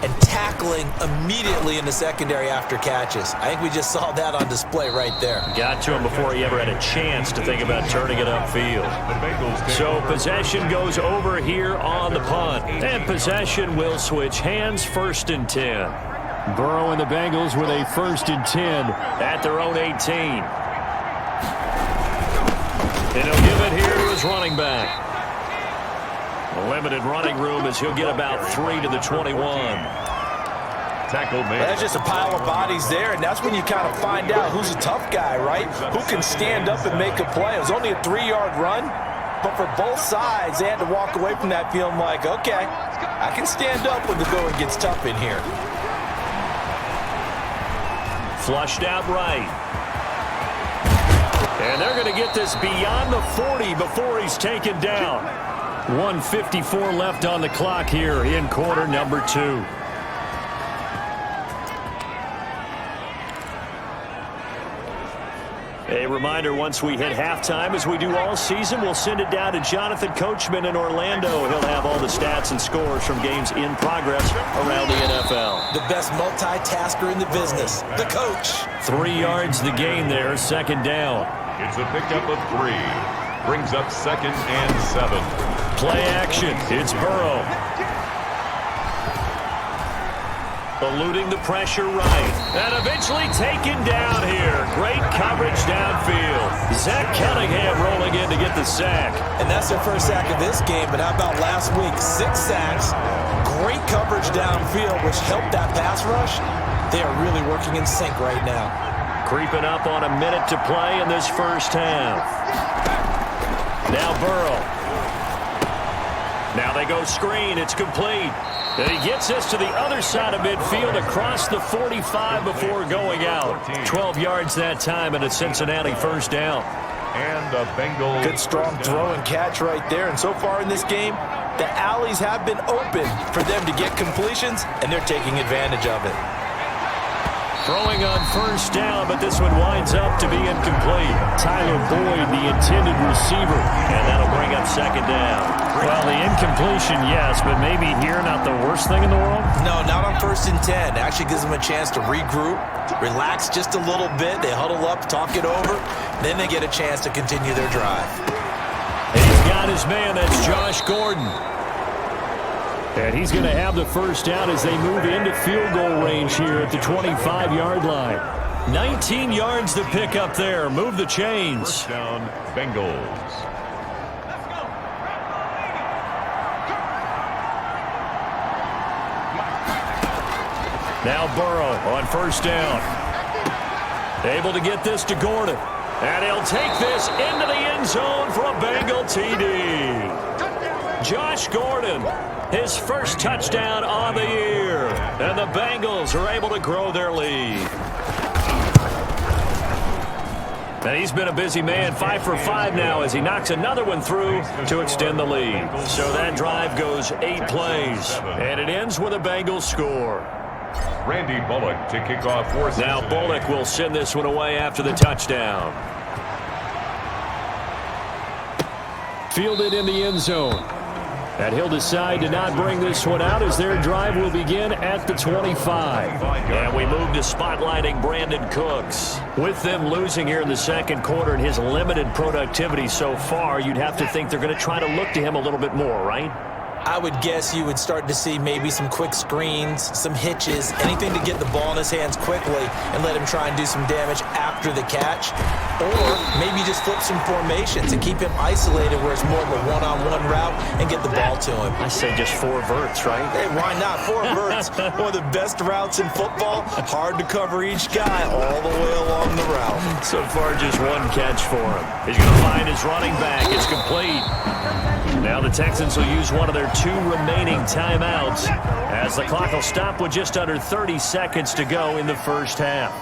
and tackling immediately in the secondary after catches. I think we just saw that on display right there. Got to him before he ever had a chance to think about turning it upfield. So possession goes over here on the punt. And possession will switch hands. 1st and 10. Burrow and the Bengals with a 1st and 10 at their own 18. And he'll give it here to his running back. A limited running room as he'll get about 3 to the 21. Tackle made. That's just a pile of bodies there, and that's when you kind of find out who's a tough guy, right? Who can stand up and make a play. It was only a 3-yard run, but for both sides, they had to walk away from that feeling like, okay, I can stand up when the going gets tough in here. Flushed out right. And they're going to get this beyond the 40 before he's taken down. 1:54 left on the clock here in quarter number 2. A reminder, once we hit halftime, as we do all season, we'll send it down to Jonathan Coachman in Orlando. He'll have all the stats and scores from games in progress around the NFL. The best multitasker in the business, the coach. 3 yards the gain there, 2nd down. It's a pickup of 3. Brings up 2nd and 7. Play action. It's Burrow. Eluding the pressure right. And eventually taken down here. Great coverage downfield. Zach Cunningham rolling in to get the sack. And that's their first sack of this game, but how about last week? 6 sacks. Great coverage downfield, which helped that pass rush. They are really working in sync right now. Creeping up on a minute to play in this first half. Now Burrow. Now they go screen. It's complete. And he gets this to the other side of midfield across the 45 before going out. 12 yards that time and a Cincinnati 1st down. And a Bengals. Good strong throw and catch right there. And so far in this game, the alleys have been open for them to get completions, and they're taking advantage of it. Throwing on 1st down, but this one winds up to be incomplete. Tyler Boyd, the intended receiver, and that'll bring up 2nd down. Well, the incompletion, yes, but maybe here not the worst thing in the world? No, not on 1st and 10. Actually gives them a chance to regroup, relax just a little bit. They huddle up, talk it over, then they get a chance to continue their drive. He's got his man, that's Josh Gordon. And he's going to have the 1st down as they move into field goal range here at the 25-yard line. 19 yards to pick up there. Move the chains. 1st down, Bengals. Now Burrow on 1st down. Able to get this to Gordon. And he'll take this into the end zone for a Bengal TD. Josh Gordon, his first touchdown on the year. And the Bengals are able to grow their lead. And he's been a busy man, 5 for 5 now as he knocks another one through to extend the lead. So that drive goes 8 plays, and it ends with a Bengals score. Randy Bullock to kick off for Cincinnati. Now Bullock will send this one away after the touchdown. Fielded in the end zone. And he'll decide to not bring this one out as their drive will begin at the 25. And we move to spotlighting Brandon Cooks. With them losing here in the second quarter and his limited productivity so far, you'd have to think they're going to try to look to him a little bit more, right? I would guess you would start to see maybe some quick screens, some hitches, anything to get the ball in his hands quickly and let him try and do some damage after the catch. Or maybe just flip some formations and keep him isolated where it's more of a one-on-one route and get the ball to him. I say just 4 verts, right? Hey, why not? 4 verts, one of the best routes in football. Hard to cover each guy all the way along the route. So far, just 1 catch for him. He's going to find his running back. It's complete. Now the Texans will use one of their 2 remaining timeouts as the clock will stop with just under 30 seconds to go in the first half.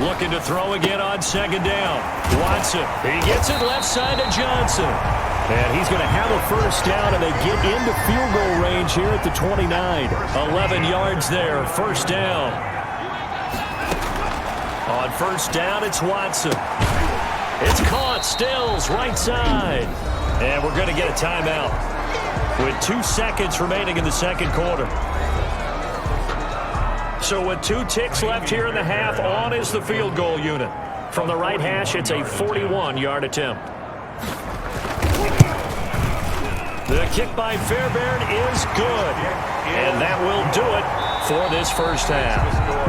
Looking to throw again on second down. Watson, he gets it left side to Johnson. And he's going to have a first down, and they get into field goal range here at the 29. 11 yards there, first down. On first down, it's Watson. It's caught, Stills, right side. And we're going to get a timeout with 2 seconds remaining in the second quarter. So with 2 ticks left here in the half, on is the field goal unit. From the right hash, it's a 41-yard attempt. The kick by Fairbairn is good. And that will do it for this first half.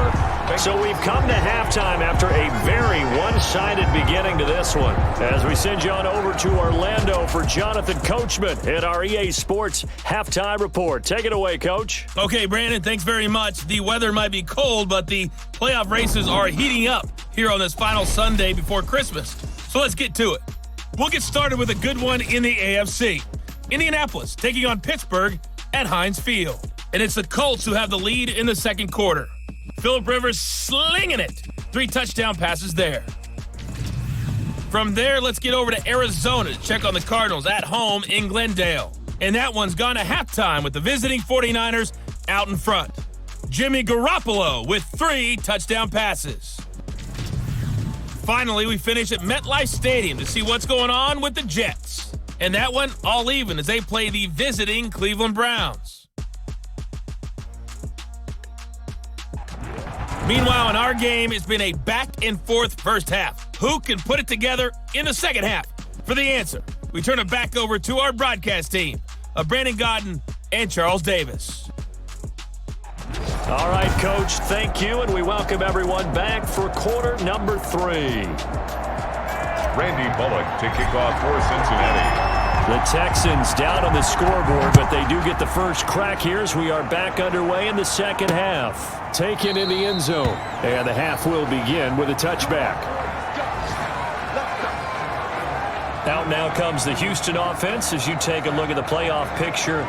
So we've come to halftime after a very one-sided beginning to this one. As we send you on over to Orlando for Jonathan Coachman at our EA Sports Halftime Report. Take it away, Coach. Okay, Brandon, thanks very much. The weather might be cold, but the playoff races are heating up here on this final Sunday before Christmas. So let's get to it. We'll get started with a good one in the AFC. Indianapolis taking on Pittsburgh at Heinz Field. And it's the Colts who have the lead in the second quarter. Phillip Rivers slinging it. 3 touchdown passes there. From there, let's get over to Arizona to check on the Cardinals at home in Glendale. And that one's gone to halftime with the visiting 49ers out in front. Jimmy Garoppolo with 3 touchdown passes. Finally, we finish at MetLife Stadium to see what's going on with the Jets. And that one all even as they play the visiting Cleveland Browns. Meanwhile, in our game, it's been a back-and-forth first half. Who can put it together in the second half? For the answer, we turn it back over to our broadcast team of Brandon Godden and Charles Davis. All right, Coach, thank you, and we welcome everyone back for quarter number 3. Randy Bullock to kick off for Cincinnati. The Texans down on the scoreboard, but they do get the first crack here as we are back underway in the second half. Taken in the end zone, and the half will begin with a touchback. Out now comes the Houston offense as you take a look at the playoff picture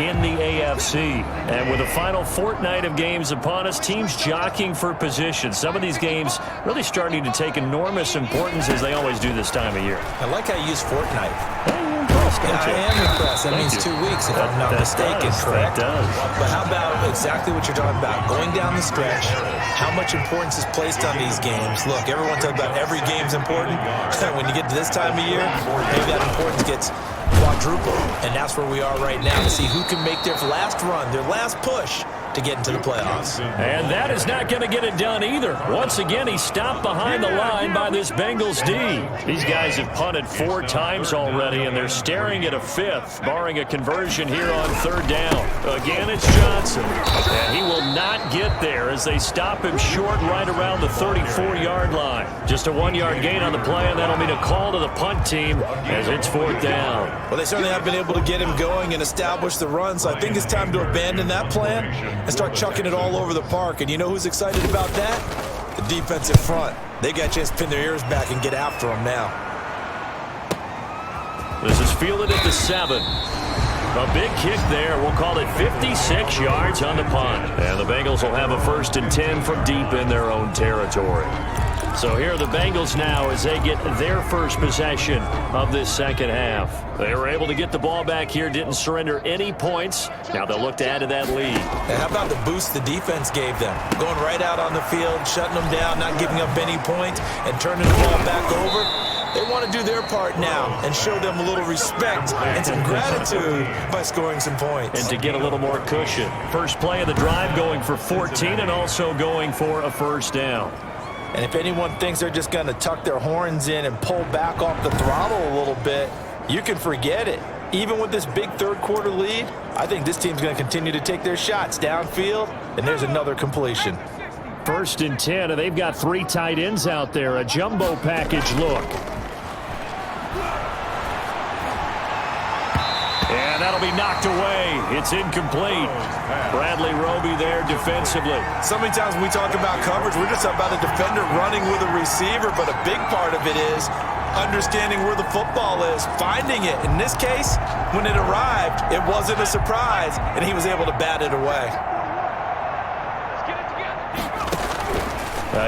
in the AFC. And with the final fortnight of games upon us, teams jockeying for position. Some of these games really starting to take enormous importance as they always do this time of year. I like how you use fortnight. Yeah, I am impressed. That means 2 weeks, if I'm not mistaken, correct? That does. But how about exactly what you're talking about? Going down the stretch, how much importance is placed on these games? Look, everyone talks about every game's important. When you get to this time of year, maybe that importance gets quadrupled. And that's where we are right now to see who can make their last run, their last push to get into the playoffs. And that is not going to get it done either. Once again, he's stopped behind the line by this Bengals D. These guys have punted 4 times already, and they're staring at a 5th, barring a conversion here on 3rd down. Again, it's Johnson. And he will not get there as they stop him short right around the 34-yard line. Just a 1-yard gain on the play, and that'll mean a call to the punt team as it's 4th down. Well, they certainly have been able to get him going and establish the run, so I think it's time to abandon that plan and start chucking it all over the park. And you know who's excited about that? The defensive front. They got a chance to pin their ears back and get after them now. This is fielded at the 7. A big kick there. We'll call it 56 yards on the punt. And the Bengals will have a 1st and 10 from deep in their own territory. So here are the Bengals now as they get their first possession of this second half. They were able to get the ball back here, didn't surrender any points. Now they'll look to add to that lead. And how about the boost the defense gave them? Going right out on the field, shutting them down, not giving up any points, and turning the ball back over. They want to do their part now and show them a little respect and some gratitude by scoring some points. And to get a little more cushion. First play of the drive going for 14 and also going for a first down. And if anyone thinks they're just going to tuck their horns in and pull back off the throttle a little bit, you can forget it. Even with this big third-quarter lead, I think this team's going to continue to take their shots downfield, and there's another completion. First and 10, and they've got 3 tight ends out there. A jumbo package look. And that'll be knocked away. It's incomplete. Bradley Roby there defensively. So many times when we talk about coverage, we're just about a defender running with a receiver, but a big part of it is understanding where the football is, finding it. In this case, when it arrived, it wasn't a surprise, and he was able to bat it away.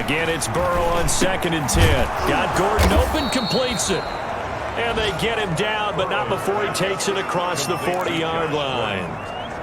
Again, it's Burrow on 2nd and 10. Got Gordon open, completes it. And they get him down, but not before he takes it across the 40-yard line.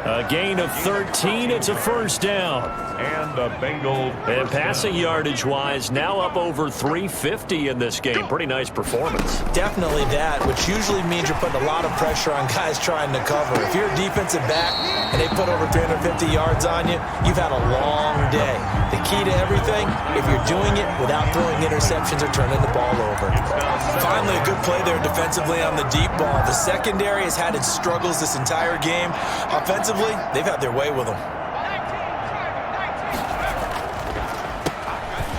A gain of 13. It's a first down. And the Bengals. And passing yardage-wise, now up over 350 in this game. Pretty nice performance. Definitely that, which usually means you're putting a lot of pressure on guys trying to cover. If you're a defensive back and they put over 350 yards on you, you've had a long day. The key to everything, if you're doing it without throwing interceptions or turning the ball over. Finally, a good play there defensively on the deep ball. The secondary has had its struggles this entire game. Offensively, they've had their way with them.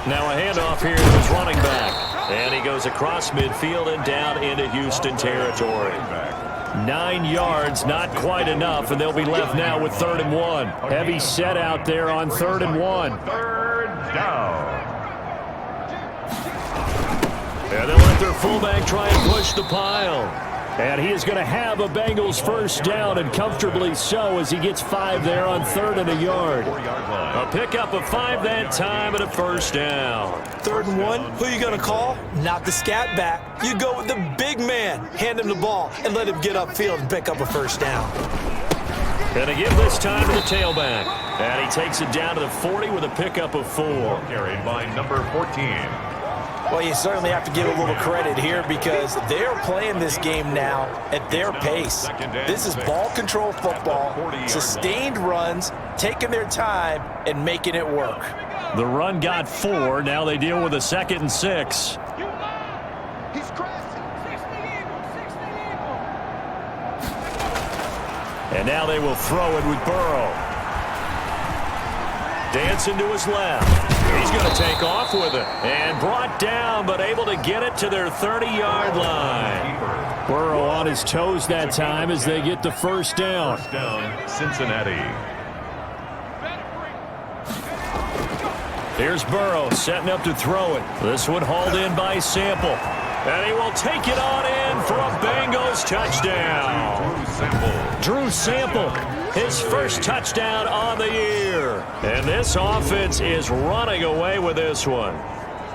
Now a handoff here to his running back. And he goes across midfield and down into Houston territory. 9 yards, not quite enough, and they'll be left now with 3rd and 1. Heavy set out there on 3rd and 1. Third down. And they'll let their fullback try and push the pile. And he is going to have a Bengals first down, and comfortably so, as he gets 5 there on 3rd and a yard. A pickup of 5 that time and a first down. 3rd and 1, who are you going to call? Not the scat back. You go with the big man. Hand him the ball and let him get upfield and pick up a first down. And again this time to the tailback. And he takes it down to the 40 with a pickup of 4. Carried by number 14. Well, you certainly have to give a little credit here because they're playing this game now at their pace. This is ball control football, sustained runs, taking their time, and making it work. The run got 4. Now they deal with a 2nd and 6. And now they will throw it with Burrow. Dancing to his left. He's going to take off with it. And brought down, but able to get it to their 30-yard line. Burrow on his toes that time as they get the first down. First down, Cincinnati. Here's Burrow setting up to throw it. This one hauled in by Sample. And he will take it on in for a Bengals touchdown. Drew Sample, his first touchdown on the year. And this offense is running away with this one.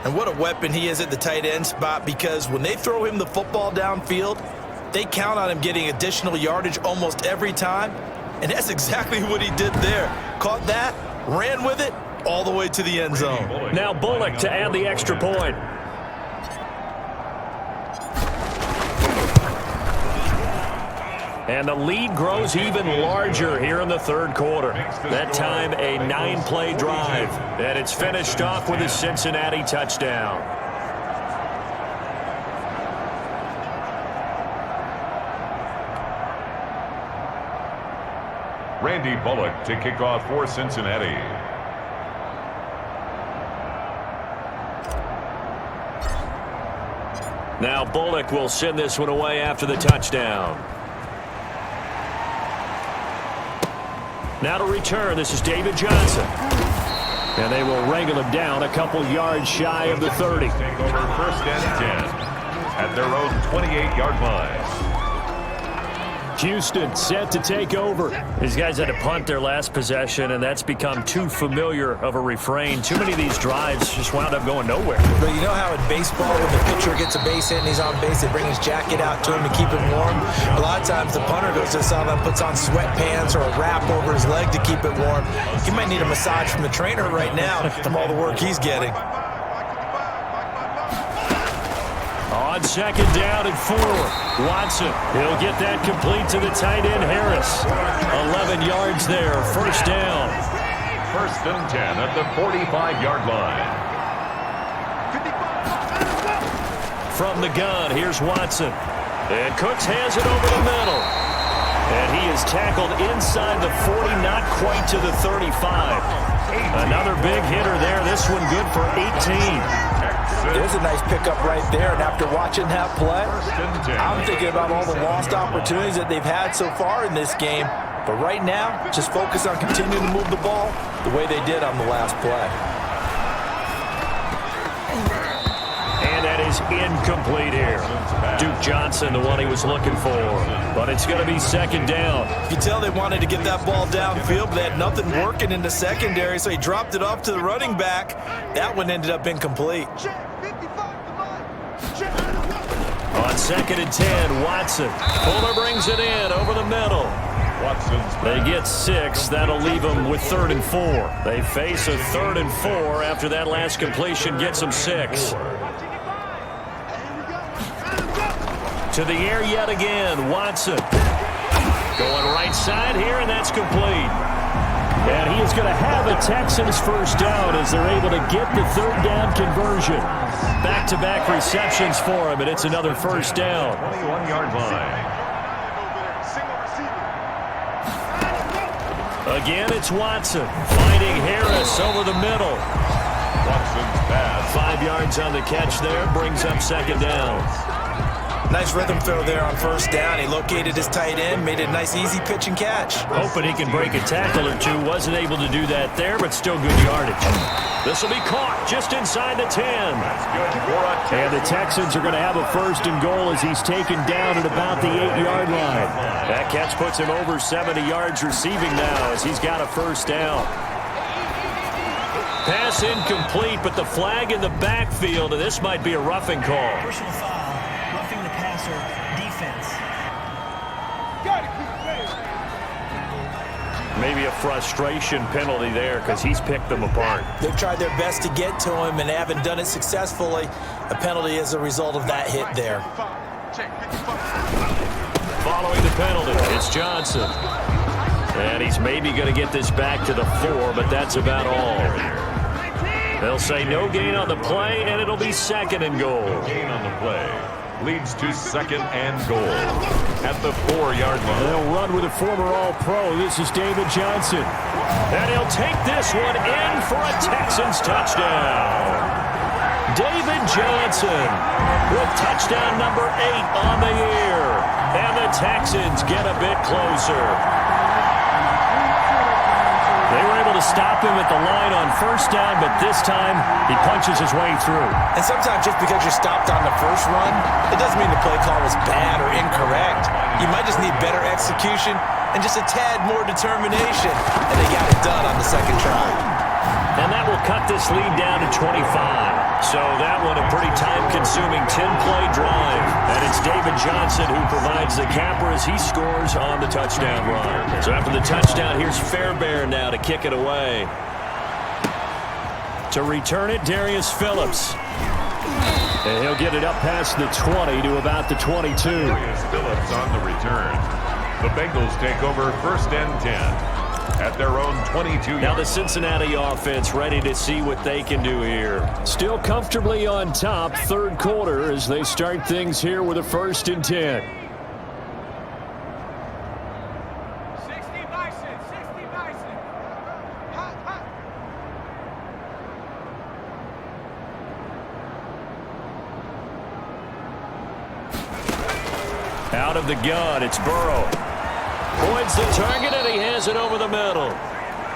And what a weapon he is at the tight end spot, because when they throw him the football downfield, they count on him getting additional yardage almost every time. And that's exactly what he did there. Caught that, ran with it, all the way to the end zone. Now Bullock to add the extra point. And the lead grows even larger here in the 3rd quarter. That time a 9-play drive. And it's finished off with a Cincinnati touchdown. Randy Bullock to kick off for Cincinnati. Now Bullock will send this one away after the touchdown. Now to return, this is David Johnson. And they will wrangle him down a couple yards shy of the 30. Take over 1st and 10 at their own 28-yard line. Houston set to take over. These guys had to punt their last possession, and that's become too familiar of a refrain. Too many of these drives just wound up going nowhere. But you know how in baseball, when the pitcher gets a base hit and he's on base, they bring his jacket out to him to keep him warm? A lot of times the punter goes to the sideline, puts on sweatpants or a wrap over his leg to keep it warm. He might need a massage from the trainer right now from all the work he's getting. On second down and 4, Watson. He'll get that complete to the tight end, Harris. 11 yards there, first down. First and 10 at the 45-yard line. From the gun, here's Watson. And Cooks has it over the middle. And he is tackled inside the 40, not quite to the 35. Another big hitter there. This one good for 18. There's a nice pickup right there, and after watching that play, I'm thinking about all the lost opportunities that they've had so far in this game. But right now, just focus on continuing to move the ball the way they did on the last play. And that is incomplete here. Duke Johnson, the one he was looking for. But it's going to be second down. You can tell they wanted to get that ball downfield, but they had nothing working in the secondary, so he dropped it off to the running back. That one ended up incomplete. On second and 10, Watson. Fuller brings it in over the middle. They get 6. That'll leave them with 3rd and 4. They face a 3rd and 4 after that last completion gets them 6. To the air yet again, Watson. Going right side here, and that's complete. And he is going to have a Texans first down as they're able to get the 3rd down conversion. Back-to-back receptions for him, and it's another first down. 21-yard line. Again, it's Watson finding Harris over the middle. Watson's pass. 5 yards on the catch there, brings up second down. Nice rhythm throw there on first down. He located his tight end, made a nice easy pitch and catch. Hoping he can break a tackle or two. Wasn't able to do that there, but still good yardage. This will be caught just inside the 10. And the Texans are going to have a first and goal as he's taken down at about the 8-yard line. That catch puts him over 70 yards receiving now as he's got a first down. Pass incomplete, but the flag in the backfield, and this might be a roughing call. Personal foul. Roughing the passer, defense. Maybe a frustration penalty there because he's picked them apart. They've tried their best to get to him and haven't done it successfully. A penalty as a result of that hit there. Following the penalty, it's Johnson. And he's maybe going to get this back to the 4, but that's about all. They'll say no gain on the play, and it'll be second and goal. Gain on the play leads to second and goal at the 4-yard line. They'll run with a former All-Pro. This is David Johnson. And he'll take this one in for a Texans touchdown. David Johnson with touchdown number 8 on the year. And the Texans get a bit closer. They were able to stop him at the line on first down, but this time he punches his way through. And sometimes just because you're stopped on the first run, it doesn't mean the play call was bad or incorrect. You might just need better execution and just a tad more determination. And they got it done on the second try. And that will cut this lead down to 25. So that one a pretty time-consuming 10-play drive. And it's David Johnson who provides the capper as he scores on the touchdown run. So after the touchdown, here's Fairbairn now to kick it away. To return it, Darius Phillips. And he'll get it up past the 20 to about the 22. Darius Phillips on the return. The Bengals take over first and 10. At their own 22. Now the Cincinnati offense ready to see what they can do here. Still comfortably on top, third quarter as they start things here with a first and 10. 60 Bison, 60 Bison. Hot, hot. Out of the gun, it's Burrow. Points the target, and he has it over the middle.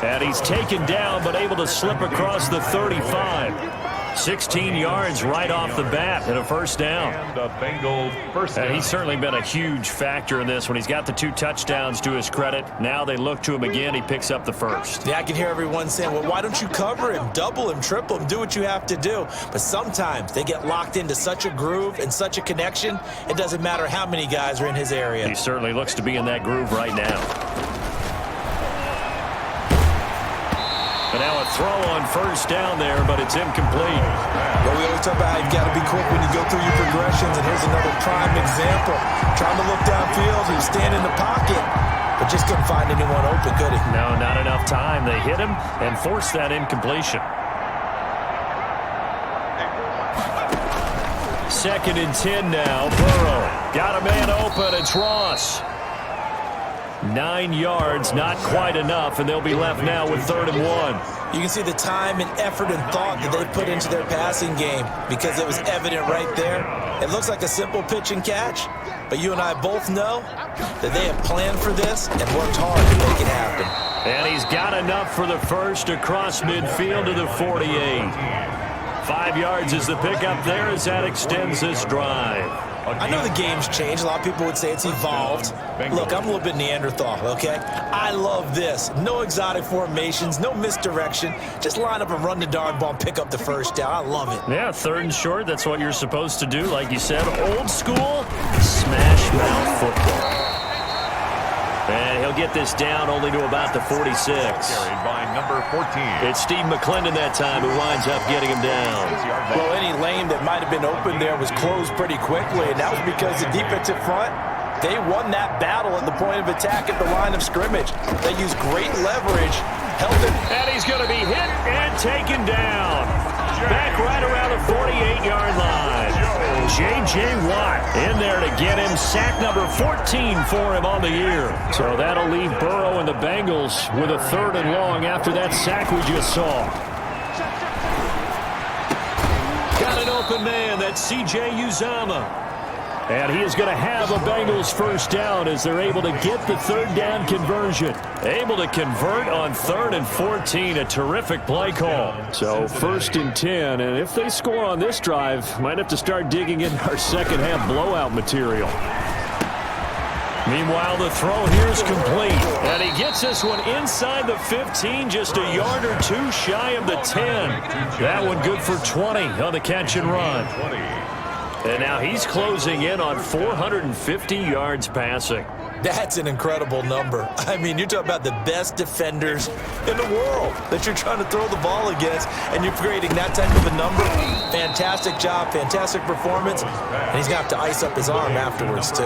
And he's taken down, but able to slip across the 35. 16 yards right off the bat and a first down. And the Bengals first down. And he's certainly been a huge factor in this. When he's got the 2 touchdowns to his credit, now they look to him again. He picks up the first. Yeah, I can hear everyone saying, well, why don't you cover him, double him, triple him, do what you have to do. But sometimes they get locked into such a groove and such a connection, it doesn't matter how many guys are in his area. He certainly looks to be in that groove right now. And now a throw on first down there, but it's incomplete. Well, we always talk about how you've got to be quick when you go through your progressions, and here's another prime example. Trying to look downfield, he was standing in the pocket, but just couldn't find anyone open, could he? No, not enough time. They hit him and forced that incompletion. 2nd and 10 now. Burrow got a man open. It's Ross. 9 yards, not quite enough, and they'll be left now with 3rd and 1. You can see the time and effort and thought that they put into their passing game because it was evident right there. It looks like a simple pitch and catch, but you and I both know that they have planned for this and worked hard to make it happen. And he's got enough for the first across midfield to the 48. 5 yards is the pickup there as that extends this drive. I know the game's changed. A lot of people would say it's evolved. Look, I'm a little bit Neanderthal, okay? I love this. No exotic formations, no misdirection. Just line up and run the darn ball and pick up the first down. I love it. Yeah, 3rd and short, that's what you're supposed to do. Like you said, old school, smash mouth football. And he'll get this down only to about the 46. Carried by number 14. It's Steve McClendon that time who winds up getting him down. Well, any lane that might have been open there was closed pretty quickly, and that was because the defensive front, they won that battle at the point of attack at the line of scrimmage. They used great leverage, held it. And he's going to be hit and taken down. Back right around the 48-yard line. J.J. Watt in there to get him. Sack number 14 for him on the year. So that'll leave Burrow and the Bengals with a 3rd and long after that sack we just saw. Got an open man. That's C.J. Uzomah. And he is going to have a Bengals first down as they're able to get the 3rd down conversion. Able to convert on 3rd and 14. A terrific play call. So 1st and 10. And if they score on this drive, might have to start digging in our second half blowout material. Meanwhile, the throw here is complete. And he gets this one inside the 15, just a yard or 2 shy of the 10. That one good for 20 on the catch and run. And now he's closing in on 450 yards passing. That's an incredible number. I mean, you're talking about the best defenders in the world that you're trying to throw the ball against, and you're creating that type of a number. Fantastic job, fantastic performance, and he's going to have to ice up his arm afterwards, too.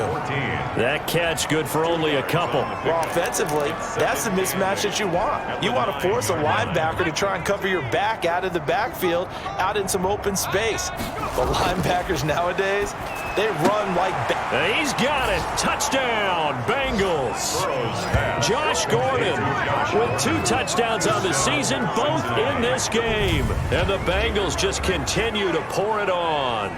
That catch good for only a couple. Well, offensively, that's the mismatch that you want. You want to force a linebacker to try and cover your back out of the backfield, out in some open space. But linebackers nowadays, they run like... He's got it. Touchdown, Bengals. Josh Gordon with 2 touchdowns on the season, both in this game. And the Bengals just continue to pour it on.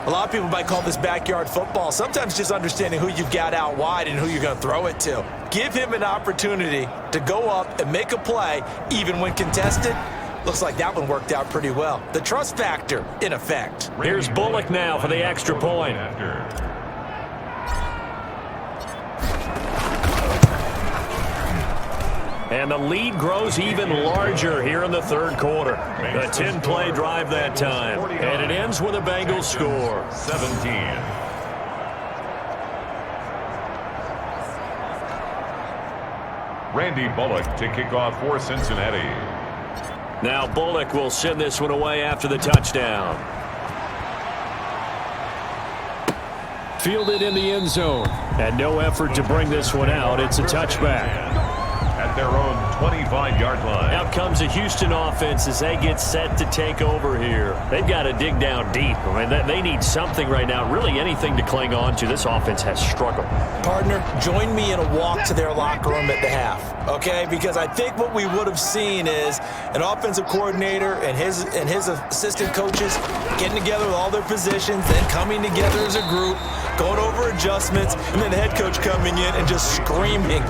A lot of people might call this backyard football. Sometimes just understanding who you've got out wide and who you're going to throw it to. Give him an opportunity to go up and make a play, even when contested. Looks like that one worked out pretty well. The trust factor, in effect. Here's Bullock now for the extra point. And the lead grows even larger here in the 3rd quarter. A 10-play drive that time. And it ends with a Bengals score. 17. Randy Bullock to kick off for Cincinnati. Now Bullock will send this one away after the touchdown. Fielded in the end zone. And no effort to bring this one out. It's a touchback. At their own 25-yard line. Out comes the Houston offense as they get set to take over here. They've got to dig down deep. I mean, they need something right now, really anything to cling on to. This offense has struggled. Partner, join me in a walk to their locker room at the half, okay? Because I think what we would have seen is an offensive coordinator and his assistant coaches getting together with all their positions, then coming together as a group, going over adjustments, and then the head coach coming in and just screaming,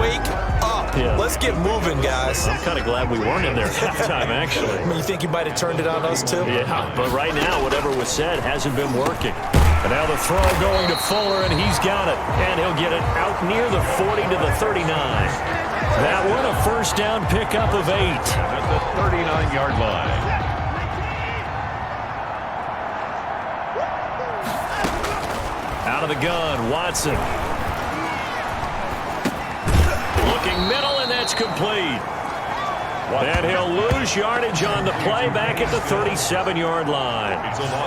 "Wake up." Yeah. Let's get moving, guys. I'm kind of glad we weren't in there at halftime, actually. I mean, you think you might have turned it on us, too? Yeah, but right now, whatever was said hasn't been working. And now the throw going to Fuller, and he's got it. And he'll get it out near the 40 to the 39. That one, a first down pickup of 8. At the 39-yard line. Out of the gun, Watson. Looking middle, and that's complete. And he'll lose yardage on the play back at the 37-yard line.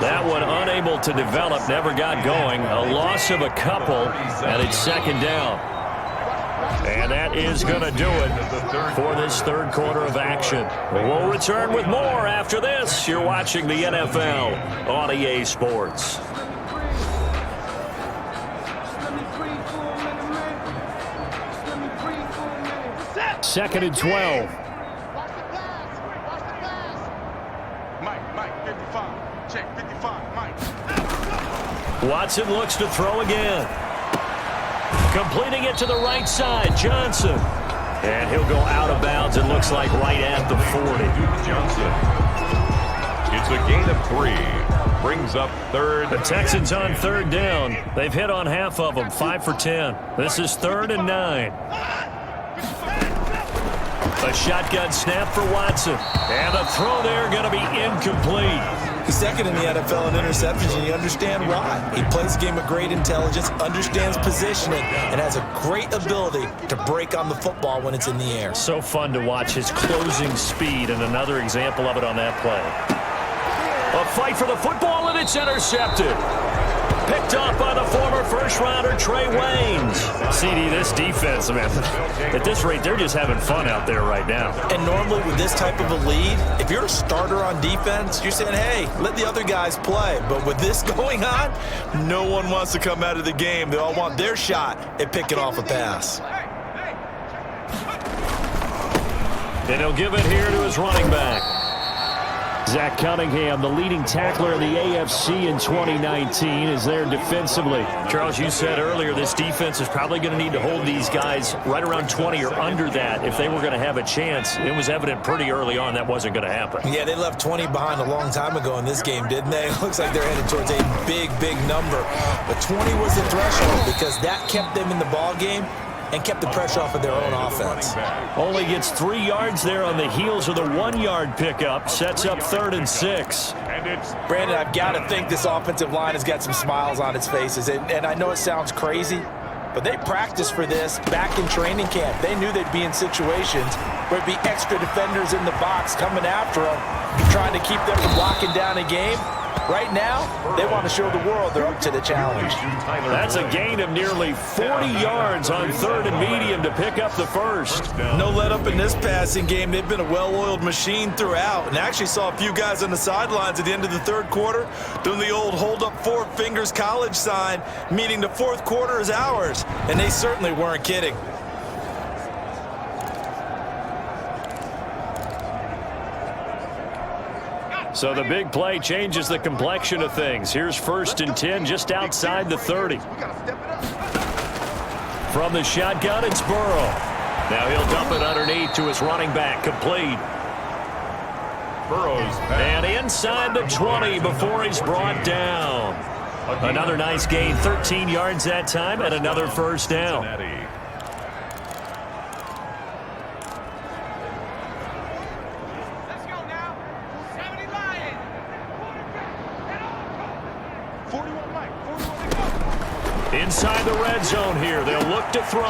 That one unable to develop, never got going. A loss of a couple, and it's second down. And that is going to do it for this third quarter of action. We'll return with more after this. You're watching the NFL on EA Sports. Second and 12. Mike, 55. Check, 55, Mike. Watson looks to throw again. Completing it to the right side, Johnson. And he'll go out of bounds, it looks like right at the 40. Johnson. It's a gain of 3. Brings up third. The Texans on third down. They've hit on half of them, 5 for 10. This is 3rd and 9. A shotgun snap for Watson. And the throw there going to be incomplete. He's second in the NFL in interceptions, and you understand why. He plays a game of great intelligence, understands positioning, and has a great ability to break on the football when it's in the air. So fun to watch his closing speed, and another example of it on that play. A fight for the football, and it's intercepted. Picked up by the former first-rounder Trey Waynes. CD, this defense, man, at this rate, they're just having fun out there right now. And normally with this type of a lead, if you're a starter on defense, you're saying, hey, let the other guys play. But with this going on, no one wants to come out of the game. They all want their shot at picking off a pass. And he'll give it here to his running back. Zach Cunningham, the leading tackler in the AFC in 2019, is there defensively. Charles, you said earlier this defense is probably going to need to hold these guys right around 20 or under that if they were going to have a chance. It was evident pretty early on that wasn't going to happen. Yeah, they left 20 behind a long time ago in this game, didn't they? It looks like they're headed towards a big, big number. But 20 was the threshold because that kept them in the ball game and kept the pressure off of their own offense. Only gets 3 yards there on the heels of the 1-yard pickup. Sets up 3rd and 6. Brandon, I've got to think this offensive line has got some smiles on its faces. And I know it sounds crazy, but they practiced for this back in training camp. They knew they'd be in situations where it'd be extra defenders in the box coming after them, trying to keep them from locking down a game. Right now, they want to show the world they're up to the challenge. That's a gain of nearly 40 yards on 3rd and medium to pick up the first. No let up in this passing game. They've been a well-oiled machine throughout. And actually saw a few guys on the sidelines at the end of the third quarter doing the old hold up 4 fingers college sign, meaning the fourth quarter is ours. And they certainly weren't kidding. So the big play changes the complexion of things. Here's 1st and 10 just outside the 30. From the shotgun, it's Burrow. Now he'll dump it underneath to his running back, complete. Burrow's And inside the 20 before he's brought down. Another nice gain, 13 yards that time, and another first down. Inside the red zone here. They'll look to throw.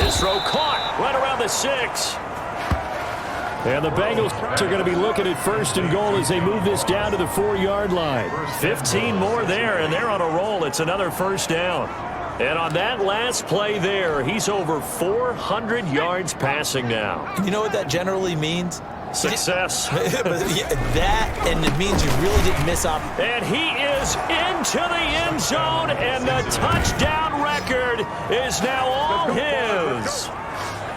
His throw caught right around the 6. And the Bengals are going to be looking at 1st and goal as they move this down to the 4-yard line. 15 more there, and they're on a roll. It's another first down. And on that last play there, he's over 400 yards passing now. You know what that generally means? Success. That, and it means you really didn't miss out. And he is into the end zone, and the touchdown record is now all his.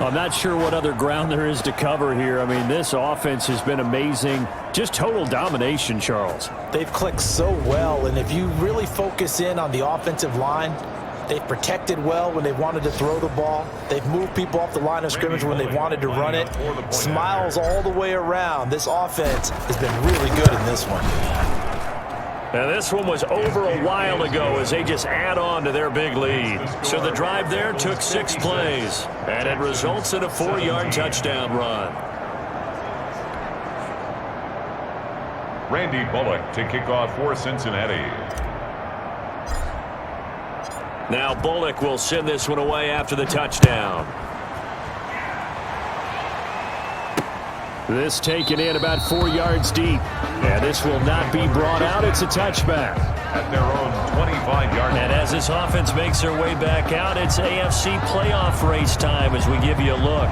I'm not sure what other ground there is to cover here. I mean, this offense has been amazing. Just total domination, Charles. They've clicked so well, and if you really focus in on the offensive line, They've protected well when they wanted to throw the ball. They've moved people off the line of scrimmage when they wanted to run it. Smiles all the way around. This offense has been really good in this one. Now, this one was over a while ago as they just add on to their big lead. So the drive there took 6 plays, and it results in a 4-yard touchdown run. Randy Bullock to kick off for Cincinnati. Now Bullock will send this one away after the touchdown. This taken in about 4 yards deep. And this will not be brought out. It's a touchback. At their own 25-yard line. And as this offense makes their way back out, it's AFC playoff race time as we give you a look.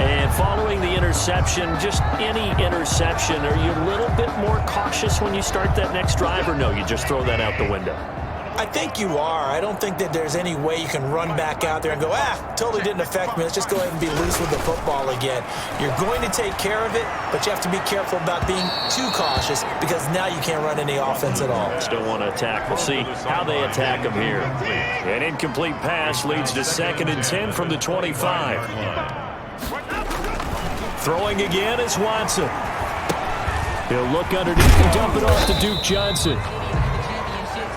And following the interception, just any interception, are you a little bit more cautious when you start that next drive, or no, you just throw that out the window? I think you are. I don't think that there's any way you can run back out there and go, totally didn't affect me. Let's just go ahead and be loose with the football again. You're going to take care of it, but you have to be careful about being too cautious because now you can't run any offense at all. Still want to attack. We'll see how they attack them here. An incomplete pass leads to 2nd and 10 from the 25. Throwing again is Watson. He'll look underneath and dump it off to Duke Johnson.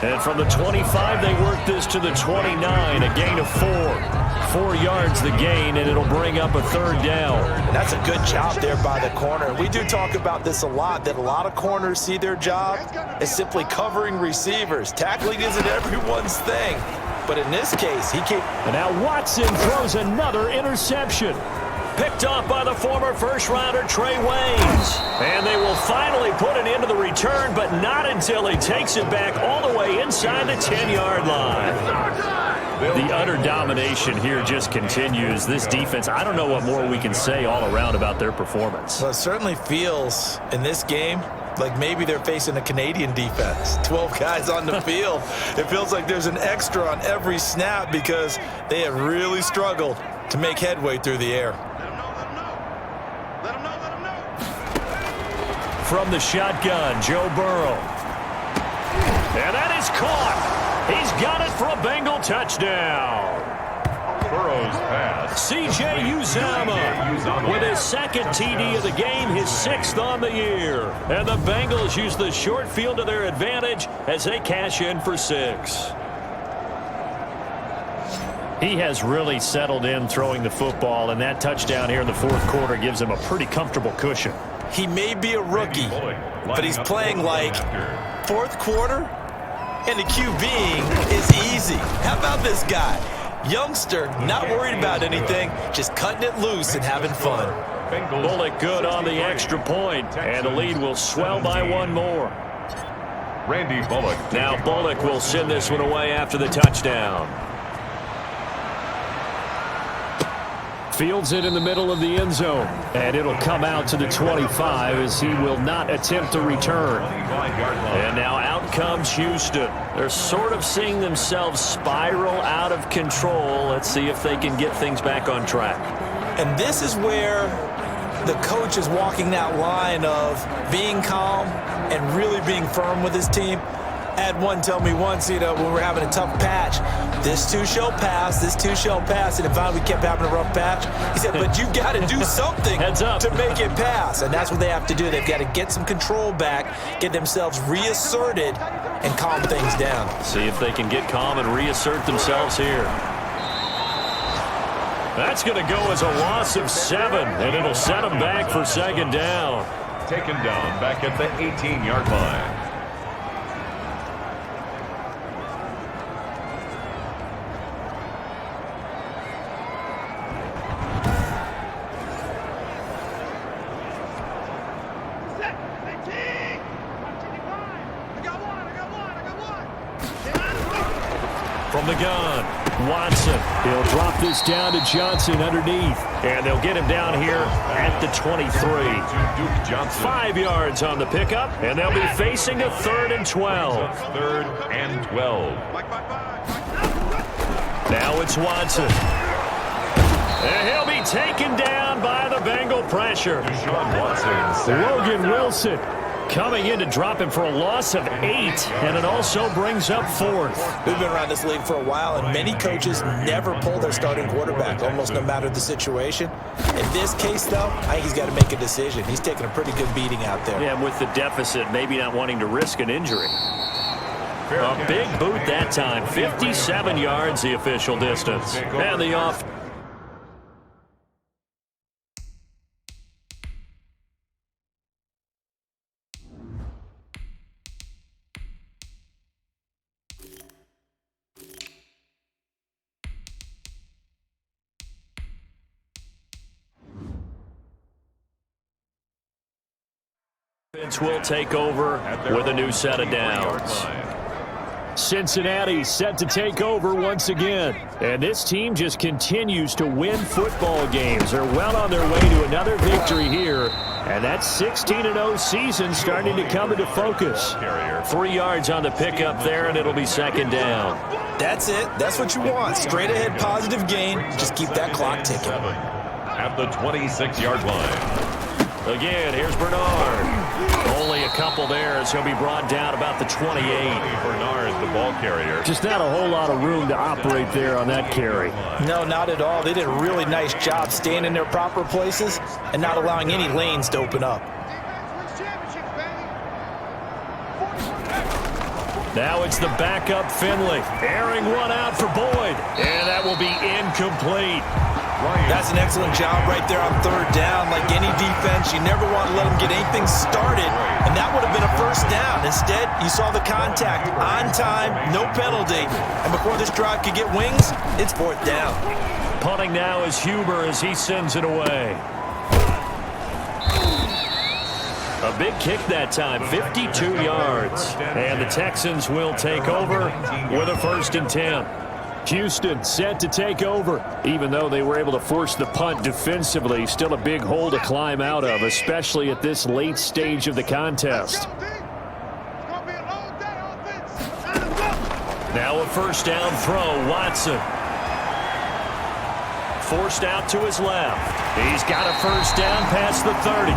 And from the 25, they work this to the 29, a gain of 4. 4 yards the gain, and it'll bring up a 3rd down. And that's a good job there by the corner. We do talk about this a lot, that a lot of corners see their job as simply covering receivers. Tackling isn't everyone's thing. But in this case, he can't. And now Watson throws another interception. Picked off by the former first-rounder Trey Waynes. And they will finally put an end to the return, but not until he takes it back all the way inside the 10-yard line. The utter domination here just continues. This defense, I don't know what more we can say all around about their performance. Well, it certainly feels in this game like maybe they're facing a Canadian defense. 12 guys on the field. It feels like there's an extra on every snap because they have really struggled to make headway through the air. From the shotgun, Joe Burrow. And that is caught. He's got it for a Bengal touchdown. Burrow's pass. C.J. Uzomah with his 2nd TD of the game, his 6th on the year. And the Bengals use the short field to their advantage as they cash in for 6. He has really settled in throwing the football, and that touchdown here in the 4th quarter gives him a pretty comfortable cushion. He may be a rookie, but he's playing like 4th quarter, and the QBing is easy. How about this guy? Youngster, not worried about anything, just cutting it loose and having fun. Bullock good on the extra point, and the lead will swell by 1 more. Randy Bullock. Now Bullock will send this one away after the touchdown. Fields it in the middle of the end zone, and it'll come out to the 25 as he will not attempt to return. And now out comes Houston. They're sort of seeing themselves spiral out of control. Let's see if they can get things back on track. And this is where the coach is walking that line of being calm and really being firm with his team. I had one tell me once, when we were having a tough patch, this too shall pass, this too shall pass, and finally we kept having a rough patch. He said, but you got to do something to make it pass, and that's what they have to do. They've got to get some control back, get themselves reasserted, and calm things down. See if they can get calm and reassert themselves here. That's going to go as a loss of 7, and it'll set them back for 2nd down. Taken down back at the 18-yard line. From the gun, Watson. He'll drop this down to Johnson underneath. And they'll get him down here at the 23. 5 yards on the pickup, and they'll be facing a 3rd and 12. 3rd and 12. Now it's Watson. And he'll be taken down by the Bengal pressure. Deshaun Watson. Logan Wilson coming in to drop him for a loss of 8, and it also brings up 4th. We've been around this league for a while, and many coaches never pull their starting quarterback, almost no matter the situation. In this case, though, I think he's got to make a decision. He's taking a pretty good beating out there. Yeah, with the deficit, maybe not wanting to risk an injury. A big boot that time. 57 yards, the official distance. And the off. Will take over with a new set of downs. Cincinnati set to take over once again. And this team just continues to win football games. They're well on their way to another victory here. And that 16-0 season starting to come into focus. 3 yards on the pickup there, and it'll be 2nd down. That's it. That's what you want. Straight ahead, positive gain. Just keep that clock ticking. At the 26-yard line. Again, here's Bernard. Only a couple there as he'll be brought down about the 28. Bernard, the ball carrier. Just not a whole lot of room to operate there on that carry. No, not at all. They did a really nice job staying in their proper places and not allowing any lanes to open up. Now it's the backup Finley. Airing one out for Boyd. And that will be incomplete. That's an excellent job right there on 3rd down. Like any defense, you never want to let them get anything started, and that would have been a 1st down. Instead, you saw the contact on time, no penalty, and before this drive could get wings, it's 4th down. Punting now is Huber as he sends it away. A big kick that time, 52 yards. And the Texans will take over with a 1st and 10. Houston set to take over. Even though they were able to force the punt defensively, still a big hole to climb out of, especially at this late stage of the contest. Now a 1st down throw, Watson. Forced out to his left. He's got a 1st down past the 30.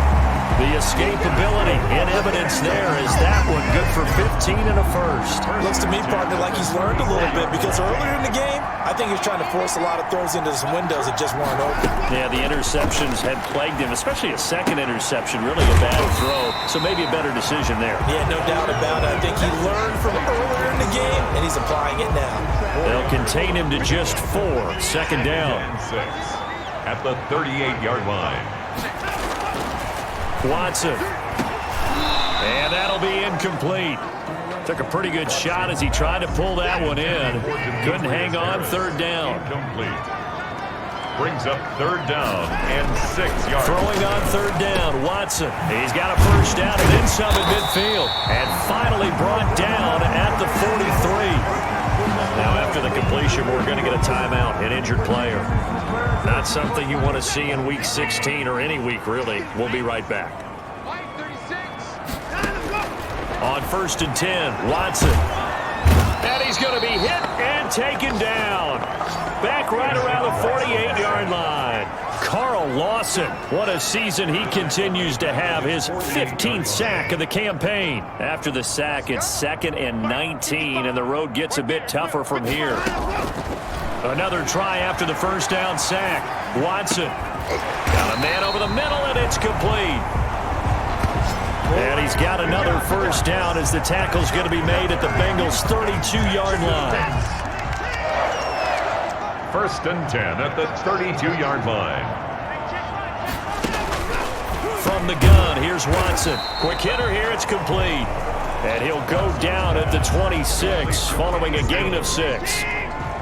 The escapability in evidence there is that one good for 15 and a 1st. Looks to me, partner, like he's learned a little bit because earlier in the game, I think he was trying to force a lot of throws into some windows that just weren't open. Yeah, the interceptions had plagued him, especially a 2nd interception, really a bad throw. So maybe a better decision there. Yeah, no doubt about it. I think he learned from earlier in the game, and he's applying it now. They'll contain him to just 4. 2nd down. At the 38-yard line. Watson. And that'll be incomplete. Took a pretty good shot as he tried to pull that one in. Couldn't hang on. 3rd down. Incomplete. Brings up 3rd down and 6 yards. Throwing on 3rd down, Watson. He's got a 1st down and then some at midfield. And finally brought down at the 43. Now after the completion, we're going to get a timeout, an injured player. Not something you want to see in Week 16 or any week, really. We'll be right back. On 1st and 10, Watson. And he's going to be hit and taken down. Back right around the 48-yard line. Carl Lawson, what a season he continues to have. His 15th sack of the campaign. After the sack, it's 2nd and 19, and the road gets a bit tougher from here. Another try after the 1st down sack. Watson got a man over the middle, and it's complete. And he's got another 1st down as the tackle's going to be made at the Bengals' 32-yard line. 1st and 10 at the 32-yard line. From the gun, here's Watson. Quick hitter here, it's complete. And he'll go down at the 26, following a gain of 6.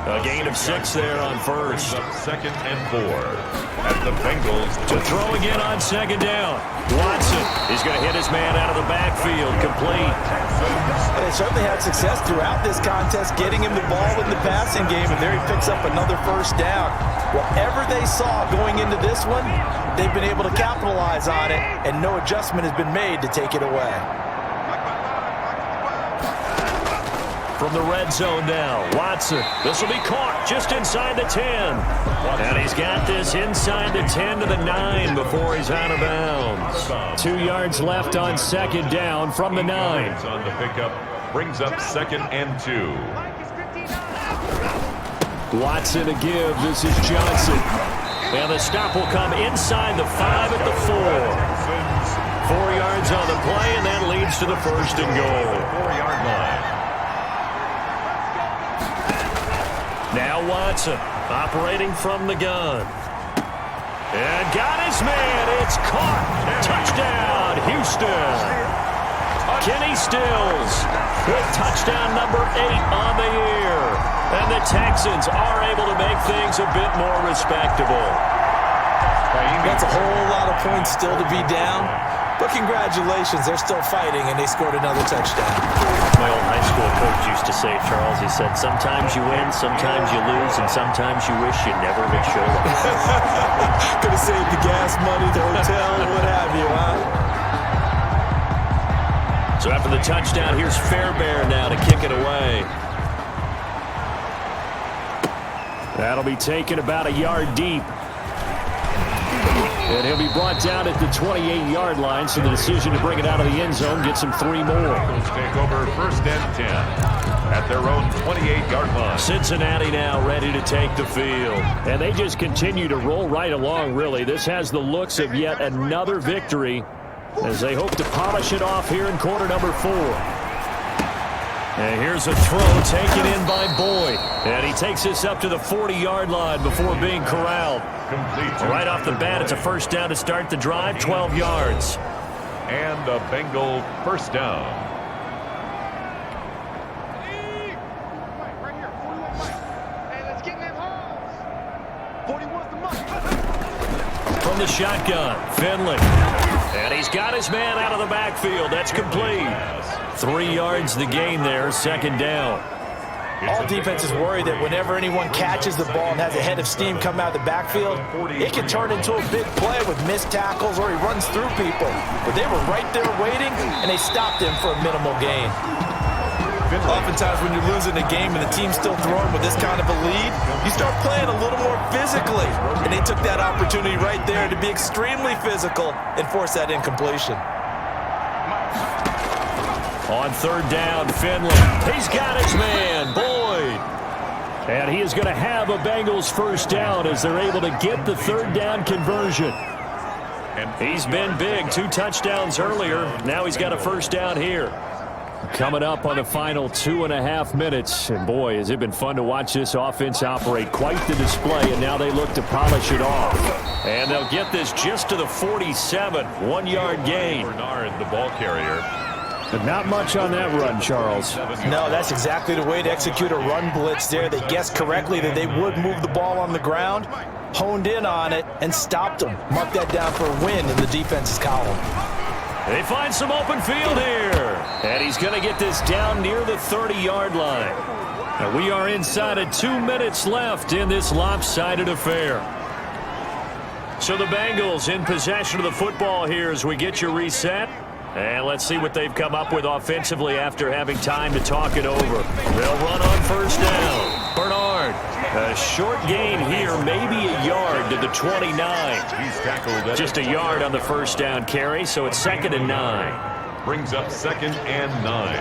A gain of 6 there on 1st. 2nd and 4 at the Bengals. To throw again on 2nd down. Watson is going to hit his man out of the backfield. Complete. They certainly had success throughout this contest, getting him the ball in the passing game, and there he picks up another 1st down. Whatever they saw going into this one, they've been able to capitalize on it, and no adjustment has been made to take it away. From the red zone now, Watson. This will be caught just inside the 10. And he's got this inside the 10 to the 9 before he's out of bounds. 2 yards left on second down from the 9. On the pickup brings up 2nd and 2. Watson to give. This is Johnson. And the stop will come inside the 5 at the 4. 4 yards on the play, and that leads to the 1st and goal. 4-yard line. Now Watson operating from the gun. And got his man. It's caught. Touchdown, Houston. Kenny Stills with touchdown number 8 on the year. And the Texans are able to make things a bit more respectable. That's a whole lot of points still to be down. But congratulations, they're still fighting, and they scored another touchdown. My old high school coach used to say, Charles, he said, sometimes you win, sometimes you lose, and sometimes you wish you never would show up. Could have saved the gas money, the hotel, what have you, huh? So after the touchdown, here's Fairbairn now to kick it away. That'll be taken about a yard deep. And he'll be brought down at the 28-yard line, so the decision to bring it out of the end zone gets him 3 more. Bengals take over 1st and 10 at their own 28-yard line. Cincinnati now ready to take the field. And they just continue to roll right along, really. This has the looks of yet another victory as they hope to polish it off here in quarter number 4. And here's a throw taken in by Boyd. And he takes this up to the 40-yard line before being corralled. Right off the bat, it's a 1st down to start the drive, 12 yards. And a Bengal 1st down. Right here, 41 Mike. Hey, let's get in them holes. 41's the Mike. From the shotgun, Finley. And he's got his man out of the backfield. That's complete. 3 yards the gain there, 2nd down. All defenses worry that whenever anyone catches the ball and has a head of steam come out of the backfield, it can turn into a big play with missed tackles or he runs through people. But they were right there waiting, and they stopped him for a minimal gain. Oftentimes when you're losing a game and the team's still throwing with this kind of a lead, you start playing a little more physically. And they took that opportunity right there to be extremely physical and force that incompletion. On 3rd down, Finley. He's got his man, Boyd. And he is going to have a Bengals 1st down as they're able to get the 3rd down conversion. And he's been big, 2 touchdowns earlier. Now he's got a 1st down here. Coming up on the final 2.5 minutes. And boy, has it been fun to watch this offense operate. Quite the display, and now they look to polish it off. And they'll get this just to the 47, 1-yard gain. Bernard, the ball carrier. But not much on that run, Charles. No, that's exactly the way to execute a run blitz there. They guessed correctly that they would move the ball on the ground, honed in on it, and stopped them. Mark that down for a win in the defense's column. They find some open field here. And he's going to get this down near the 30-yard line. And we are inside of 2 minutes left in this lopsided affair. So the Bengals in possession of the football here as we get your reset. And let's see what they've come up with offensively after having time to talk it over. They'll run on 1st down. Bernard, a short gain here, maybe a yard to the 29. He's tackled. Just a yard on the 1st down carry, so it's 2nd and 9. Brings up 2nd and 9.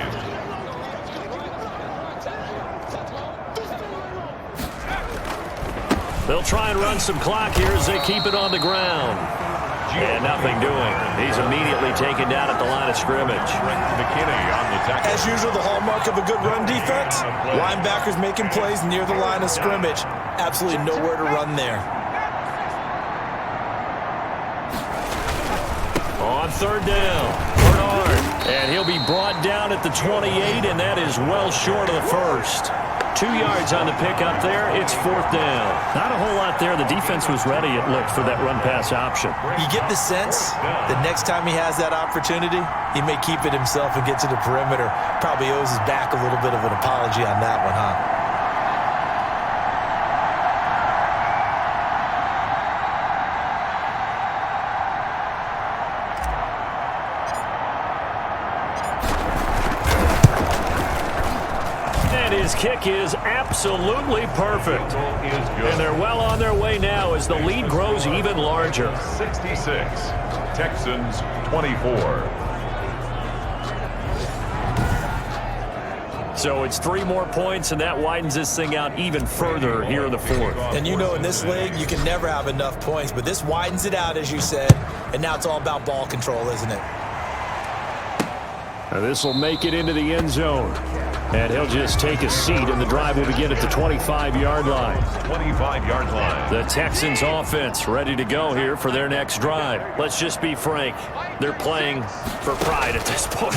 They'll try and run some clock here as they keep it on the ground. And nothing doing. He's immediately taken down at the line of scrimmage. McKinney on the tackle. As usual, the hallmark of a good run defense, linebackers making plays near the line of scrimmage. Absolutely nowhere to run there. On 3rd down, Bernard. And he'll be brought down at the 28, and that is well short of the 1st. 2 yards on the pickup there. It's 4th down. Not a whole lot there. The defense was ready, it looked, for that run-pass option. You get the sense that next time he has that opportunity, he may keep it himself and get to the perimeter. Probably owes his back a little bit of an apology on that one, huh? his kick is absolutely perfect. Is good. And they're well on their way now as the lead grows even larger. 66, Texans 24. So it's 3 more points, and that widens this thing out even further here in the fourth. And you know in this league, you can never have enough points, but this widens it out, as you said, and now it's all about ball control, isn't it? Now this will make it into the end zone. And he'll just take a seat, and the drive will begin at the 25-yard line. 25-yard line. The Texans offense ready to go here for their next drive. Let's just be frank. They're playing for pride at this point.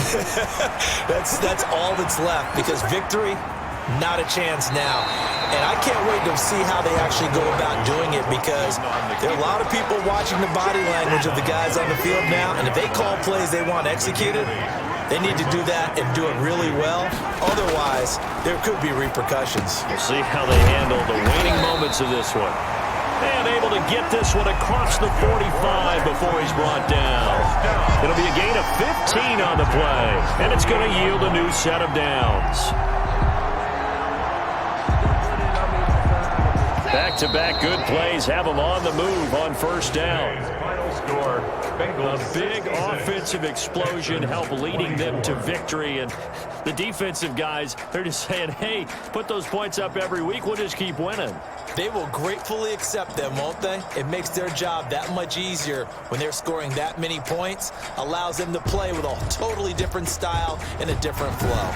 That's all that's left, because victory, not a chance now. And I can't wait to see how they actually go about doing it, because there are a lot of people watching the body language of the guys on the field now, and if they call plays they want executed, they need to do that and do it really well. Otherwise, there could be repercussions. We'll see how they handle the waning moments of this one. And able to get this one across the 45 before he's brought down. It'll be a gain of 15 on the play, and it's going to yield a new set of downs. Back-to-back good plays have them on the move on first down. Final score, Bengals. A big offensive explosion helped leading them to victory, and the defensive guys, they're just saying, hey, put those points up every week, we'll just keep winning. They will gratefully accept them, won't they? It makes their job that much easier when they're scoring that many points, allows them to play with a totally different style and a different flow.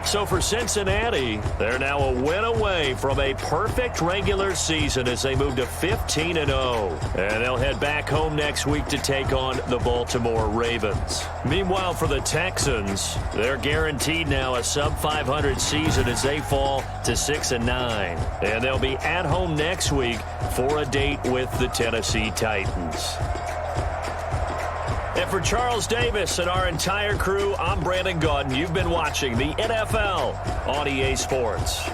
So for Cincinnati, they're now a win away from a perfect regular season as they move to 15-0. And they'll head back home next week to take on the Baltimore Ravens. Meanwhile, for the Texans, they're guaranteed now a sub-500 season as they fall to 6-9. And they'll be at home next week for a date with the Tennessee Titans. And for Charles Davis and our entire crew, I'm Brandon Gaudin. You've been watching the NFL on EA Sports.